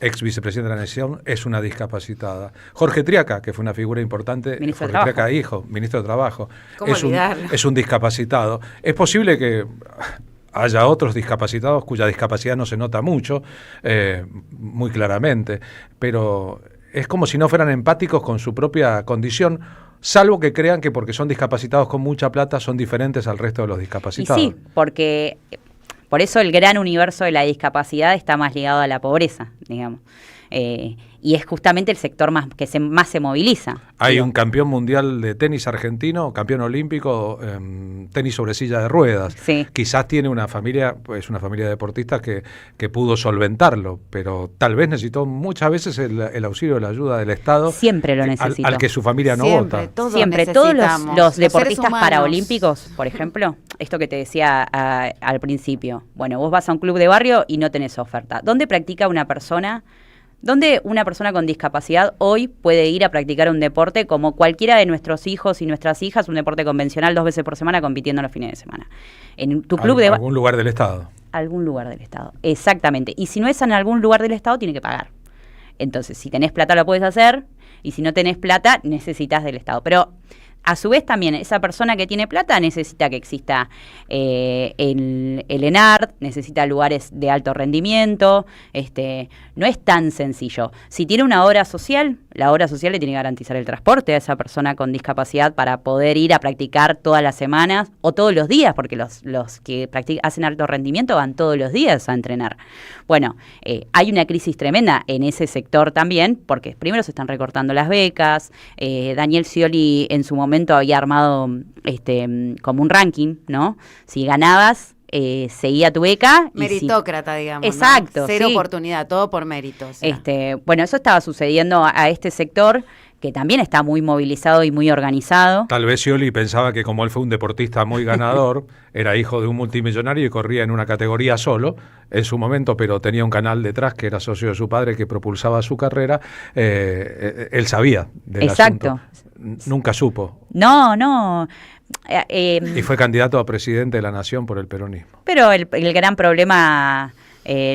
ex vicepresidenta de la Nación, es una discapacitada. Jorge Triaca, que fue una figura importante, Ministro de Jorge Trabajo. Triaca, hijo, ministro de Trabajo, ¿Cómo olvidarlo? es un discapacitado. Es posible que haya otros discapacitados cuya discapacidad no se nota mucho, muy claramente, pero es como si no fueran empáticos con su propia condición, salvo que crean que porque son discapacitados con mucha plata son diferentes al resto de los Y discapacitados. sí, porque por eso el gran universo de la discapacidad está más ligado a la pobreza, digamos. Y es justamente el sector que más se moviliza. Hay un campeón mundial de tenis argentino, campeón olímpico, tenis sobre silla de ruedas. Sí. Quizás tiene una familia, pues una familia de deportistas que pudo solventarlo, pero tal vez necesitó muchas veces el auxilio de la ayuda del Estado. Siempre lo necesitó. Al que su familia no vota. Siempre, todos los deportistas paraolímpicos, por ejemplo, esto que te decía al principio, bueno, vos vas a un club de barrio y no tenés oferta. ¿Dónde practica una persona? ¿Dónde una persona con discapacidad hoy puede ir a practicar un deporte como cualquiera de nuestros hijos y nuestras hijas, un deporte convencional 2 veces por semana compitiendo los fines de semana? En tu club de algún lugar del Estado. Algún lugar del Estado, exactamente. Y si no es en algún lugar del Estado, tiene que pagar. Entonces, si tenés plata lo puedes hacer, y si no tenés plata, necesitas del Estado. Pero a su vez también esa persona que tiene plata necesita que exista el ENART, necesita lugares de alto rendimiento, no es tan sencillo. Si tiene una obra social, la obra social le tiene que garantizar el transporte a esa persona con discapacidad para poder ir a practicar todas las semanas o todos los días, porque los que hacen alto rendimiento van todos los días a entrenar. Bueno, hay una crisis tremenda en ese sector también, porque primero se están recortando las becas. Daniel Scioli en su momento había armado como un ranking, ¿no? Si ganabas, seguía tu beca. Meritócrata, digamos. Exacto. ¿no? Cero sí. oportunidad, todo por mérito. O sea. Bueno, eso estaba sucediendo a este sector, que también está muy movilizado y muy organizado. Tal vez Scioli pensaba que como él fue un deportista muy ganador, era hijo de un multimillonario y corría en una categoría solo en su momento, pero tenía un canal detrás que era socio de su padre que propulsaba su carrera. Él sabía del Exacto. asunto. Nunca supo. No. Y fue candidato a presidente de la Nación por el peronismo. Pero el gran problema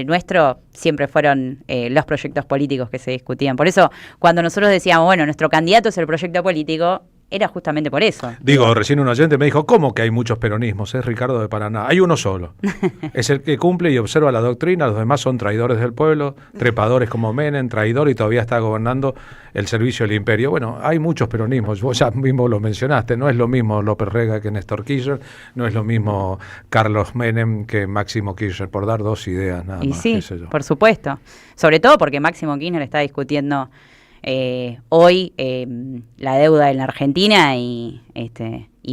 nuestro siempre fueron los proyectos políticos que se discutían. Por eso, cuando nosotros decíamos, bueno, nuestro candidato es el proyecto político, era justamente por eso. Digo, recién un oyente me dijo, ¿cómo que hay muchos peronismos? Es Ricardo de Paraná. Hay uno solo. Es el que cumple y observa la doctrina, los demás son traidores del pueblo, trepadores como Menem, traidor, y todavía está gobernando el servicio del imperio. Bueno, hay muchos peronismos, vos ya mismo lo mencionaste, no es lo mismo López Rega que Néstor Kirchner, no es lo mismo Carlos Menem que Máximo Kirchner, por dar dos ideas nada y más. Sí, qué sé yo. por supuesto. Sobre todo porque Máximo Kirchner está discutiendo hoy la deuda en la Argentina y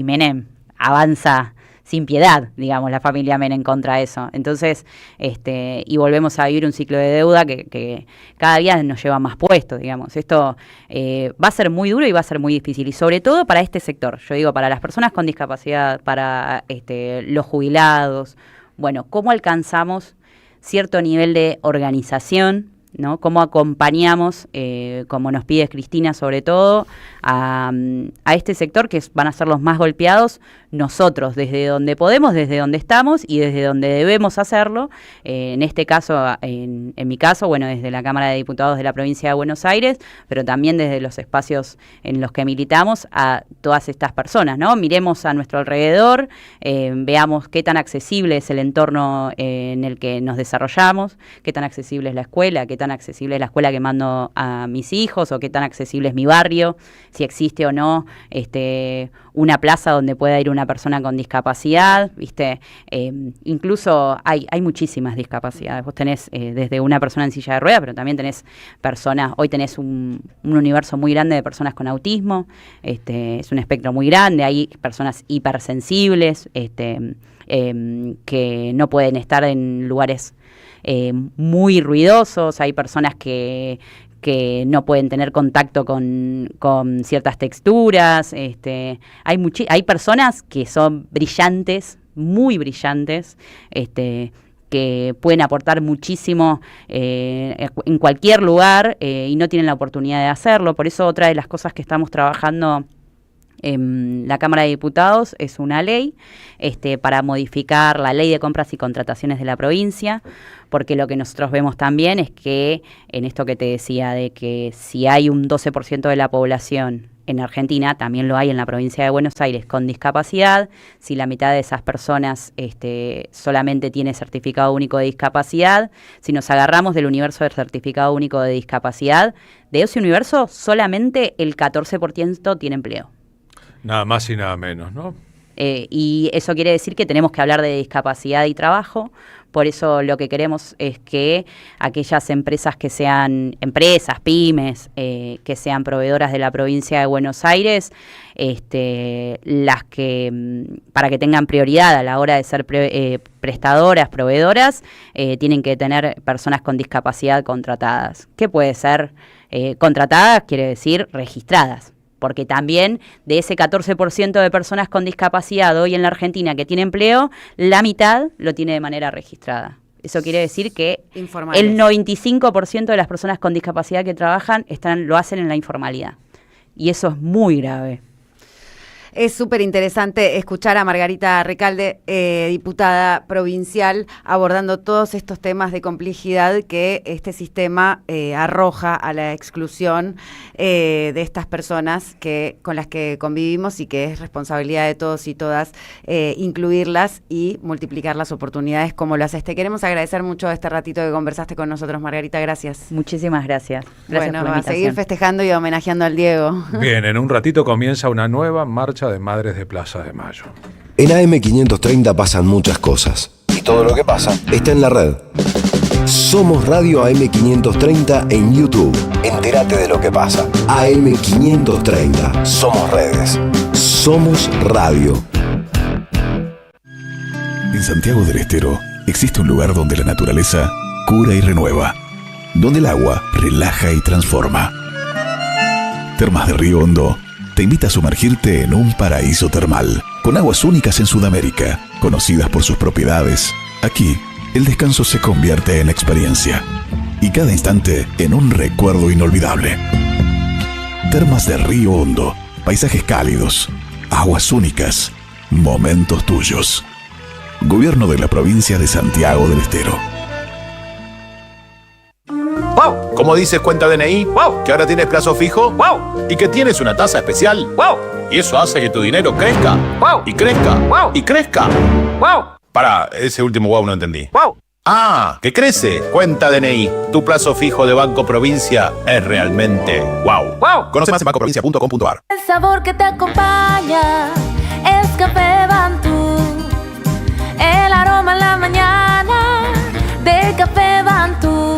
Menem avanza sin piedad, digamos, la familia Menem contra eso. Entonces, y volvemos a vivir un ciclo de deuda que cada día nos lleva más puestos, digamos. Esto va a ser muy duro y va a ser muy difícil, y sobre todo para este sector. Yo digo, para las personas con discapacidad, para los jubilados. Bueno, ¿cómo alcanzamos cierto nivel de organización ¿no? Cómo acompañamos, como nos pide Cristina sobre todo, a este sector que van a ser los más golpeados, nosotros desde donde podemos, desde donde estamos y desde donde debemos hacerlo. En este caso, en mi caso, bueno, desde la Cámara de Diputados de la Provincia de Buenos Aires, pero también desde los espacios en los que militamos a todas estas personas, ¿no? Miremos a nuestro alrededor, veamos qué tan accesible es el entorno en el que nos desarrollamos, qué tan accesible es la escuela, qué tan accesible es la escuela que mando a mis hijos, o qué tan accesible es mi barrio, si existe o no una plaza donde pueda ir una persona con discapacidad, ¿viste? Incluso hay muchísimas discapacidades. Vos tenés desde una persona en silla de ruedas, pero también tenés personas, hoy tenés un universo muy grande de personas con autismo, es un espectro muy grande, hay personas hipersensibles, que no pueden estar en lugares muy ruidosos, hay personas que no pueden tener contacto con ciertas texturas, hay personas que son brillantes, muy brillantes, que pueden aportar muchísimo en cualquier lugar y no tienen la oportunidad de hacerlo. Por eso otra de las cosas que estamos trabajando en la Cámara de Diputados es una ley para modificar la ley de compras y contrataciones de la provincia, porque lo que nosotros vemos también es que, en esto que te decía, de que si hay un 12% de la población en Argentina, también lo hay en la provincia de Buenos Aires con discapacidad. Si la mitad de esas personas solamente tiene certificado único de discapacidad, si nos agarramos del universo del certificado único de discapacidad, de ese universo solamente el 14% tiene empleo. Nada más y nada menos, ¿no? Y eso quiere decir que tenemos que hablar de discapacidad y trabajo. Por eso lo que queremos es que aquellas empresas que sean empresas, pymes, que sean proveedoras de la provincia de Buenos Aires, las que, para que tengan prioridad a la hora de ser prestadoras, proveedoras, tienen que tener personas con discapacidad contratadas. ¿Qué puede ser? Contratadas quiere decir registradas. Porque también de ese 14% de personas con discapacidad hoy en la Argentina que tiene empleo, la mitad lo tiene de manera registrada. Eso quiere decir que el 95% de las personas con discapacidad que trabajan lo hacen en la informalidad. Y eso es muy grave. Es súper interesante escuchar a Margarita Recalde, diputada provincial, abordando todos estos temas de complejidad que este sistema arroja a la exclusión de estas personas con las que convivimos y que es responsabilidad de todos y todas incluirlas y multiplicar las oportunidades como lo haces. Te queremos agradecer mucho este ratito que conversaste con nosotros, Margarita. Gracias. Muchísimas gracias. Gracias por la invitación. A seguir festejando y homenajeando al Diego. Bien, en un ratito comienza una nueva marcha de Madres de Plaza de Mayo. En AM530 pasan muchas cosas. Y todo lo que pasa está en la red. Somos Radio AM530 en YouTube. Entérate de lo que pasa. AM530. Somos redes. Somos radio. En Santiago del Estero existe un lugar donde la naturaleza cura y renueva. Donde el agua relaja y transforma. Termas de Río Hondo te invita a sumergirte en un paraíso termal, con aguas únicas en Sudamérica, conocidas por sus propiedades. Aquí, el descanso se convierte en experiencia, y cada instante en un recuerdo inolvidable. Termas de Río Hondo, paisajes cálidos, aguas únicas, momentos tuyos. Gobierno de la provincia de Santiago del Estero. ¡Wow! ¿Cómo dices cuenta DNI? ¡Wow! ¿Que ahora tienes plazo fijo? ¡Wow! ¿Y que tienes una tasa especial? ¡Wow! Y eso hace que tu dinero crezca. ¡Wow! Y crezca. ¡Wow! Y crezca. ¡Wow! Pará, ese último wow no entendí. ¡Wow! ¡Ah! ¡Que crece! Cuenta DNI. Tu plazo fijo de Banco Provincia es realmente wow. ¡Wow! Conoce más en bancoprovincia.com.ar. El sabor que te acompaña es Café Bantú. El aroma en la mañana de Café Bantú.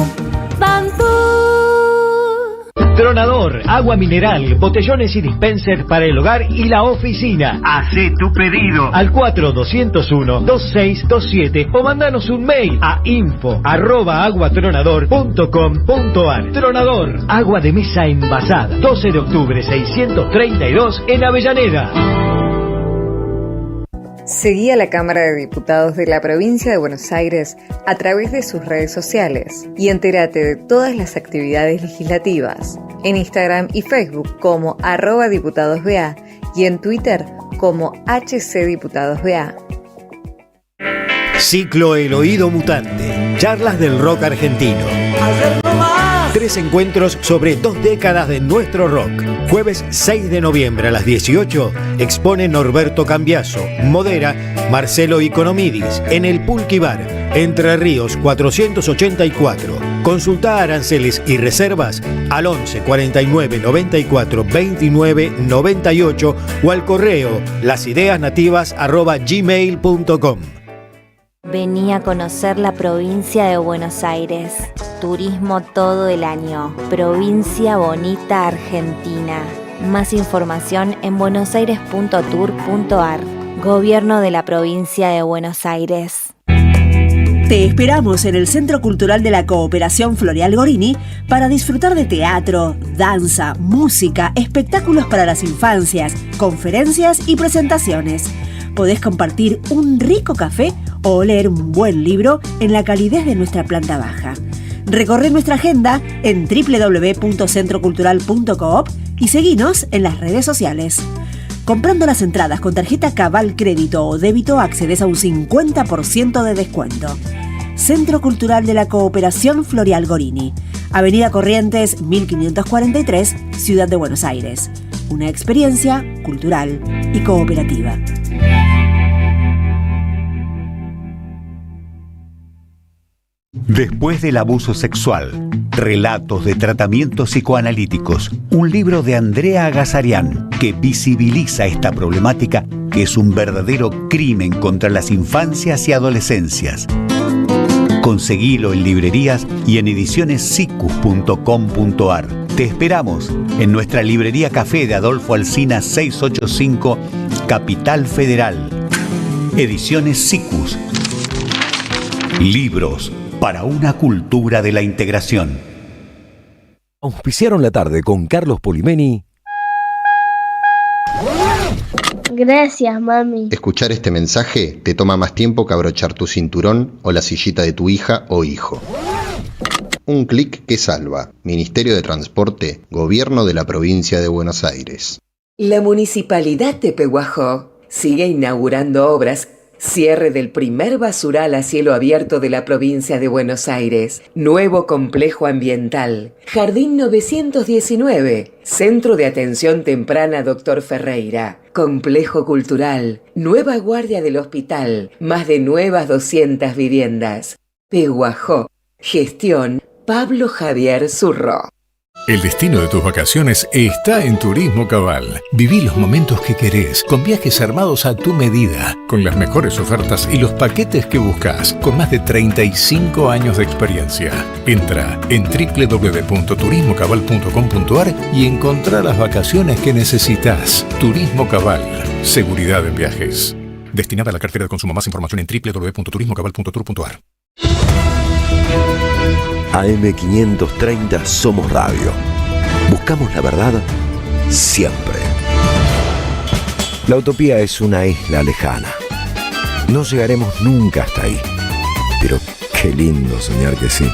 Tronador, agua mineral, botellones y dispensers para el hogar y la oficina. Hacé tu pedido al 4201-2627 o mandanos un mail a info@aguatronador.com.ar. Tronador, agua de mesa envasada. 12 de octubre 632 en Avellaneda. Seguí a la Cámara de Diputados de la Provincia de Buenos Aires a través de sus redes sociales y entérate de todas las actividades legislativas en Instagram y Facebook como @diputadosBA y en Twitter como HCDiputadosBA. Ciclo El Oído Mutante. Charlas del rock argentino. 3 encuentros sobre 2 décadas de nuestro rock. Jueves 6 de noviembre a las 18 expone Norberto Cambiaso. Modera Marcelo Economidis en el Pulqui Bar, Entre Ríos 484. Consulta aranceles y reservas al 11 49 94 29 98 o al correo lasideasnativas@gmail.com. Vení a conocer la provincia de Buenos Aires. Turismo todo el año. Provincia bonita Argentina. Más información en buenosaires.tour.ar. Gobierno de la provincia de Buenos Aires. Te esperamos en el Centro Cultural de la Cooperación Floreal Gorini para disfrutar de teatro, danza, música, espectáculos para las infancias, conferencias y presentaciones. Podés compartir un rico café o leer un buen libro en la calidez de nuestra planta baja. Recorre nuestra agenda en www.centrocultural.coop y seguinos en las redes sociales. Comprando las entradas con tarjeta Cabal Crédito o Débito accedes a un 50% de descuento. Centro Cultural de la Cooperación Floreal Gorini, Avenida Corrientes 1543, Ciudad de Buenos Aires. Una experiencia cultural y cooperativa. Después del abuso sexual, relatos de tratamientos psicoanalíticos, un libro de Andrea Agazarian que visibiliza esta problemática que es un verdadero crimen contra las infancias y adolescencias. Conseguilo en librerías y en edicionessicus.com.ar. Te esperamos en nuestra librería Café de Adolfo Alsina 685, Capital Federal. Ediciones Sicus. Libros para una cultura de la integración. Auspiciaron la tarde con Carlos Polimeni. Gracias, mami. Escuchar este mensaje te toma más tiempo que abrochar tu cinturón o la sillita de tu hija o hijo. Un clic que salva. Ministerio de Transporte, Gobierno de la Provincia de Buenos Aires. La Municipalidad de Pehuajó sigue inaugurando obras. Cierre del primer basural a cielo abierto de la provincia de Buenos Aires. Nuevo complejo ambiental. Jardín 919. Centro de Atención Temprana Dr. Ferreira. Complejo cultural. Nueva guardia del hospital. Más de nuevas 200 viviendas. Pehuajó. Gestión Pablo Javier Zurro. El destino de tus vacaciones está en Turismo Cabal. Viví los momentos que querés, con viajes armados a tu medida, con las mejores ofertas y los paquetes que buscas, con más de 35 años de experiencia. Entra en www.turismocabal.com.ar y encontrá las vacaciones que necesitas. Turismo Cabal. Seguridad en viajes. Destinada a la cartera de consumo. Más información en www.turismocabal.tour.ar. AM530 Somos Radio. Buscamos la verdad siempre. La utopía es una isla lejana. No llegaremos nunca hasta ahí. Pero qué lindo soñar que sí.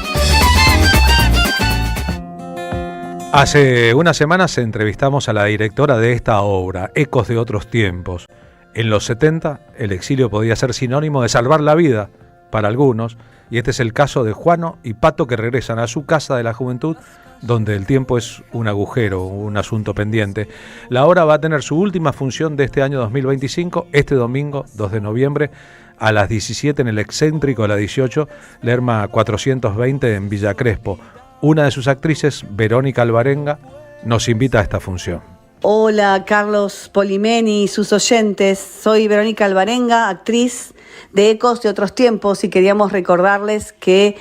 Hace unas semanas entrevistamos a la directora de esta obra, Ecos de otros tiempos. En los 70, el exilio podía ser sinónimo de salvar la vida para algunos, y este es el caso de Juano y Pato, que regresan a su casa de la juventud, donde el tiempo es un agujero, un asunto pendiente. La obra va a tener su última función de este año 2025, este domingo 2 de noviembre, a las 17 en el excéntrico de la 18, Lerma 420 en Villa Crespo. Una de sus actrices, Verónica Alvarenga, nos invita a esta función. Hola, Carlos Polimeni y sus oyentes. Soy Verónica Alvarenga, actriz de Ecos de otros tiempos, y queríamos recordarles que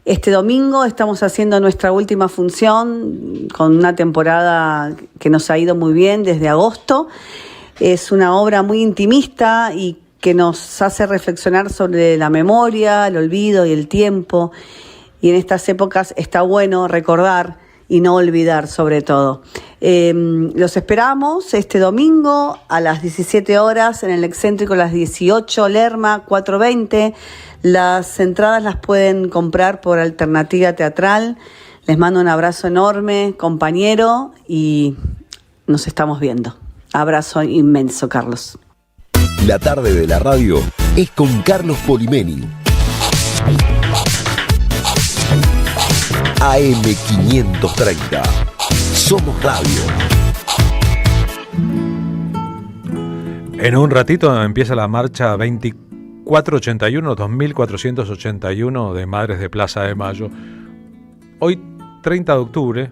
este domingo estamos haciendo nuestra última función con una temporada que nos ha ido muy bien desde agosto. Es una obra muy intimista y que nos hace reflexionar sobre la memoria, el olvido y el tiempo. Y en estas épocas está bueno recordar y no olvidar, sobre todo. Los esperamos este domingo a las 17 horas en el Excéntrico, las 18, Lerma 420. Las entradas las pueden comprar por Alternativa Teatral. Les mando un abrazo enorme, compañero, y nos estamos viendo. Abrazo inmenso, Carlos. La tarde de la radio es con Carlos Polimeni. AM530. Somos radio. En un ratito empieza la marcha 2481 de Madres de Plaza de Mayo. Hoy, 30 de octubre,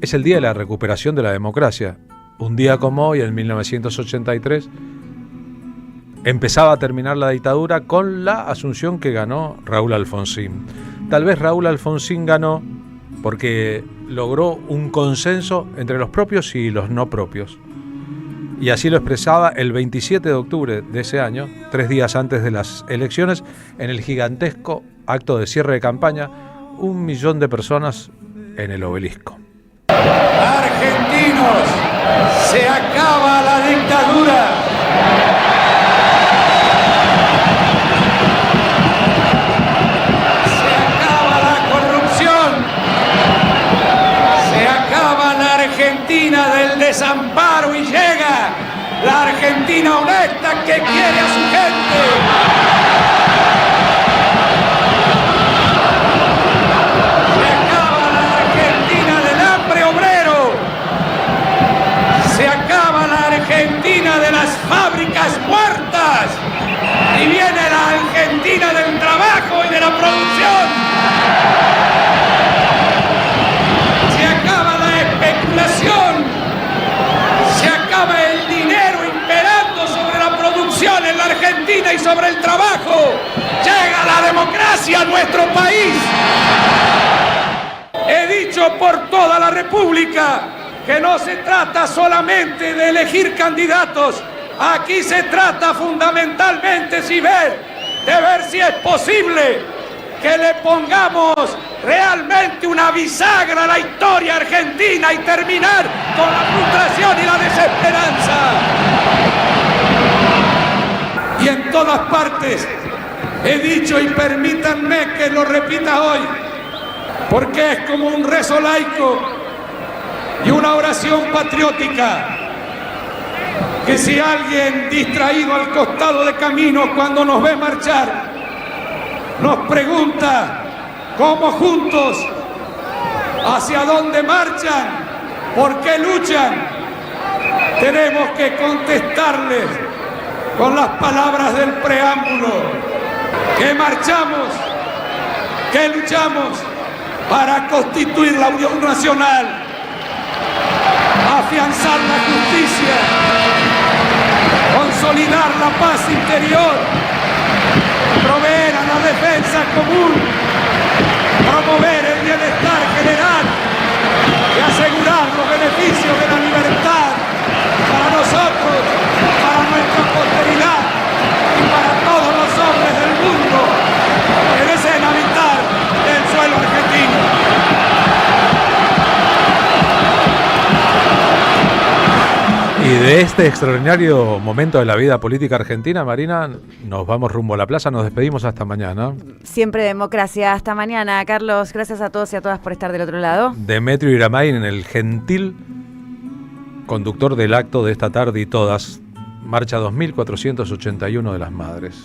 es el día de la recuperación de la democracia. Un día como hoy, en 1983, empezaba a terminar la dictadura con la asunción que ganó Raúl Alfonsín. Tal vez Raúl Alfonsín ganó porque logró un consenso entre los propios y los no propios. Y así lo expresaba el 27 de octubre de ese año, 3 días antes de las elecciones, en el gigantesco acto de cierre de campaña, 1 millón de personas en el Obelisco. Argentinos, se acaba la dictadura. Se acaba la corrupción. Se acaba la Argentina del desamparo y llega la Argentina honesta que quiere a su gente. Argentina de las fábricas muertas y viene la Argentina del trabajo y de la producción. Se acaba la especulación, se acaba el dinero imperando sobre la producción en la Argentina y sobre el trabajo. Llega la democracia a nuestro país. He dicho por toda la República que no se trata solamente de elegir candidatos, aquí se trata fundamentalmente de ver si es posible que le pongamos realmente una bisagra a la historia argentina y terminar con la frustración y la desesperanza. Y en todas partes he dicho, y permítanme que lo repita hoy, porque es como un rezo laico y una oración patriótica, que si alguien distraído al costado de camino cuando nos ve marchar nos pregunta cómo juntos, hacia dónde marchan, por qué luchan, tenemos que contestarles con las palabras del preámbulo, que marchamos, que luchamos para constituir la Unión Nacional, afianzar la justicia, consolidar la paz interior, proveer a la defensa común, promover el bienestar general y asegurar los beneficios de la libertad para nosotros, para nuestra posteridad y para todos los hombres del mundo que deseen habitar el suelo argentino. Y de este extraordinario momento de la vida política argentina, Marina, nos vamos rumbo a la plaza, nos despedimos hasta mañana. Siempre democracia, hasta mañana, Carlos. Gracias a todos y a todas por estar del otro lado. Demetrio Iramain, en el gentil conductor del acto de esta tarde y todas, marcha 2481 de las Madres.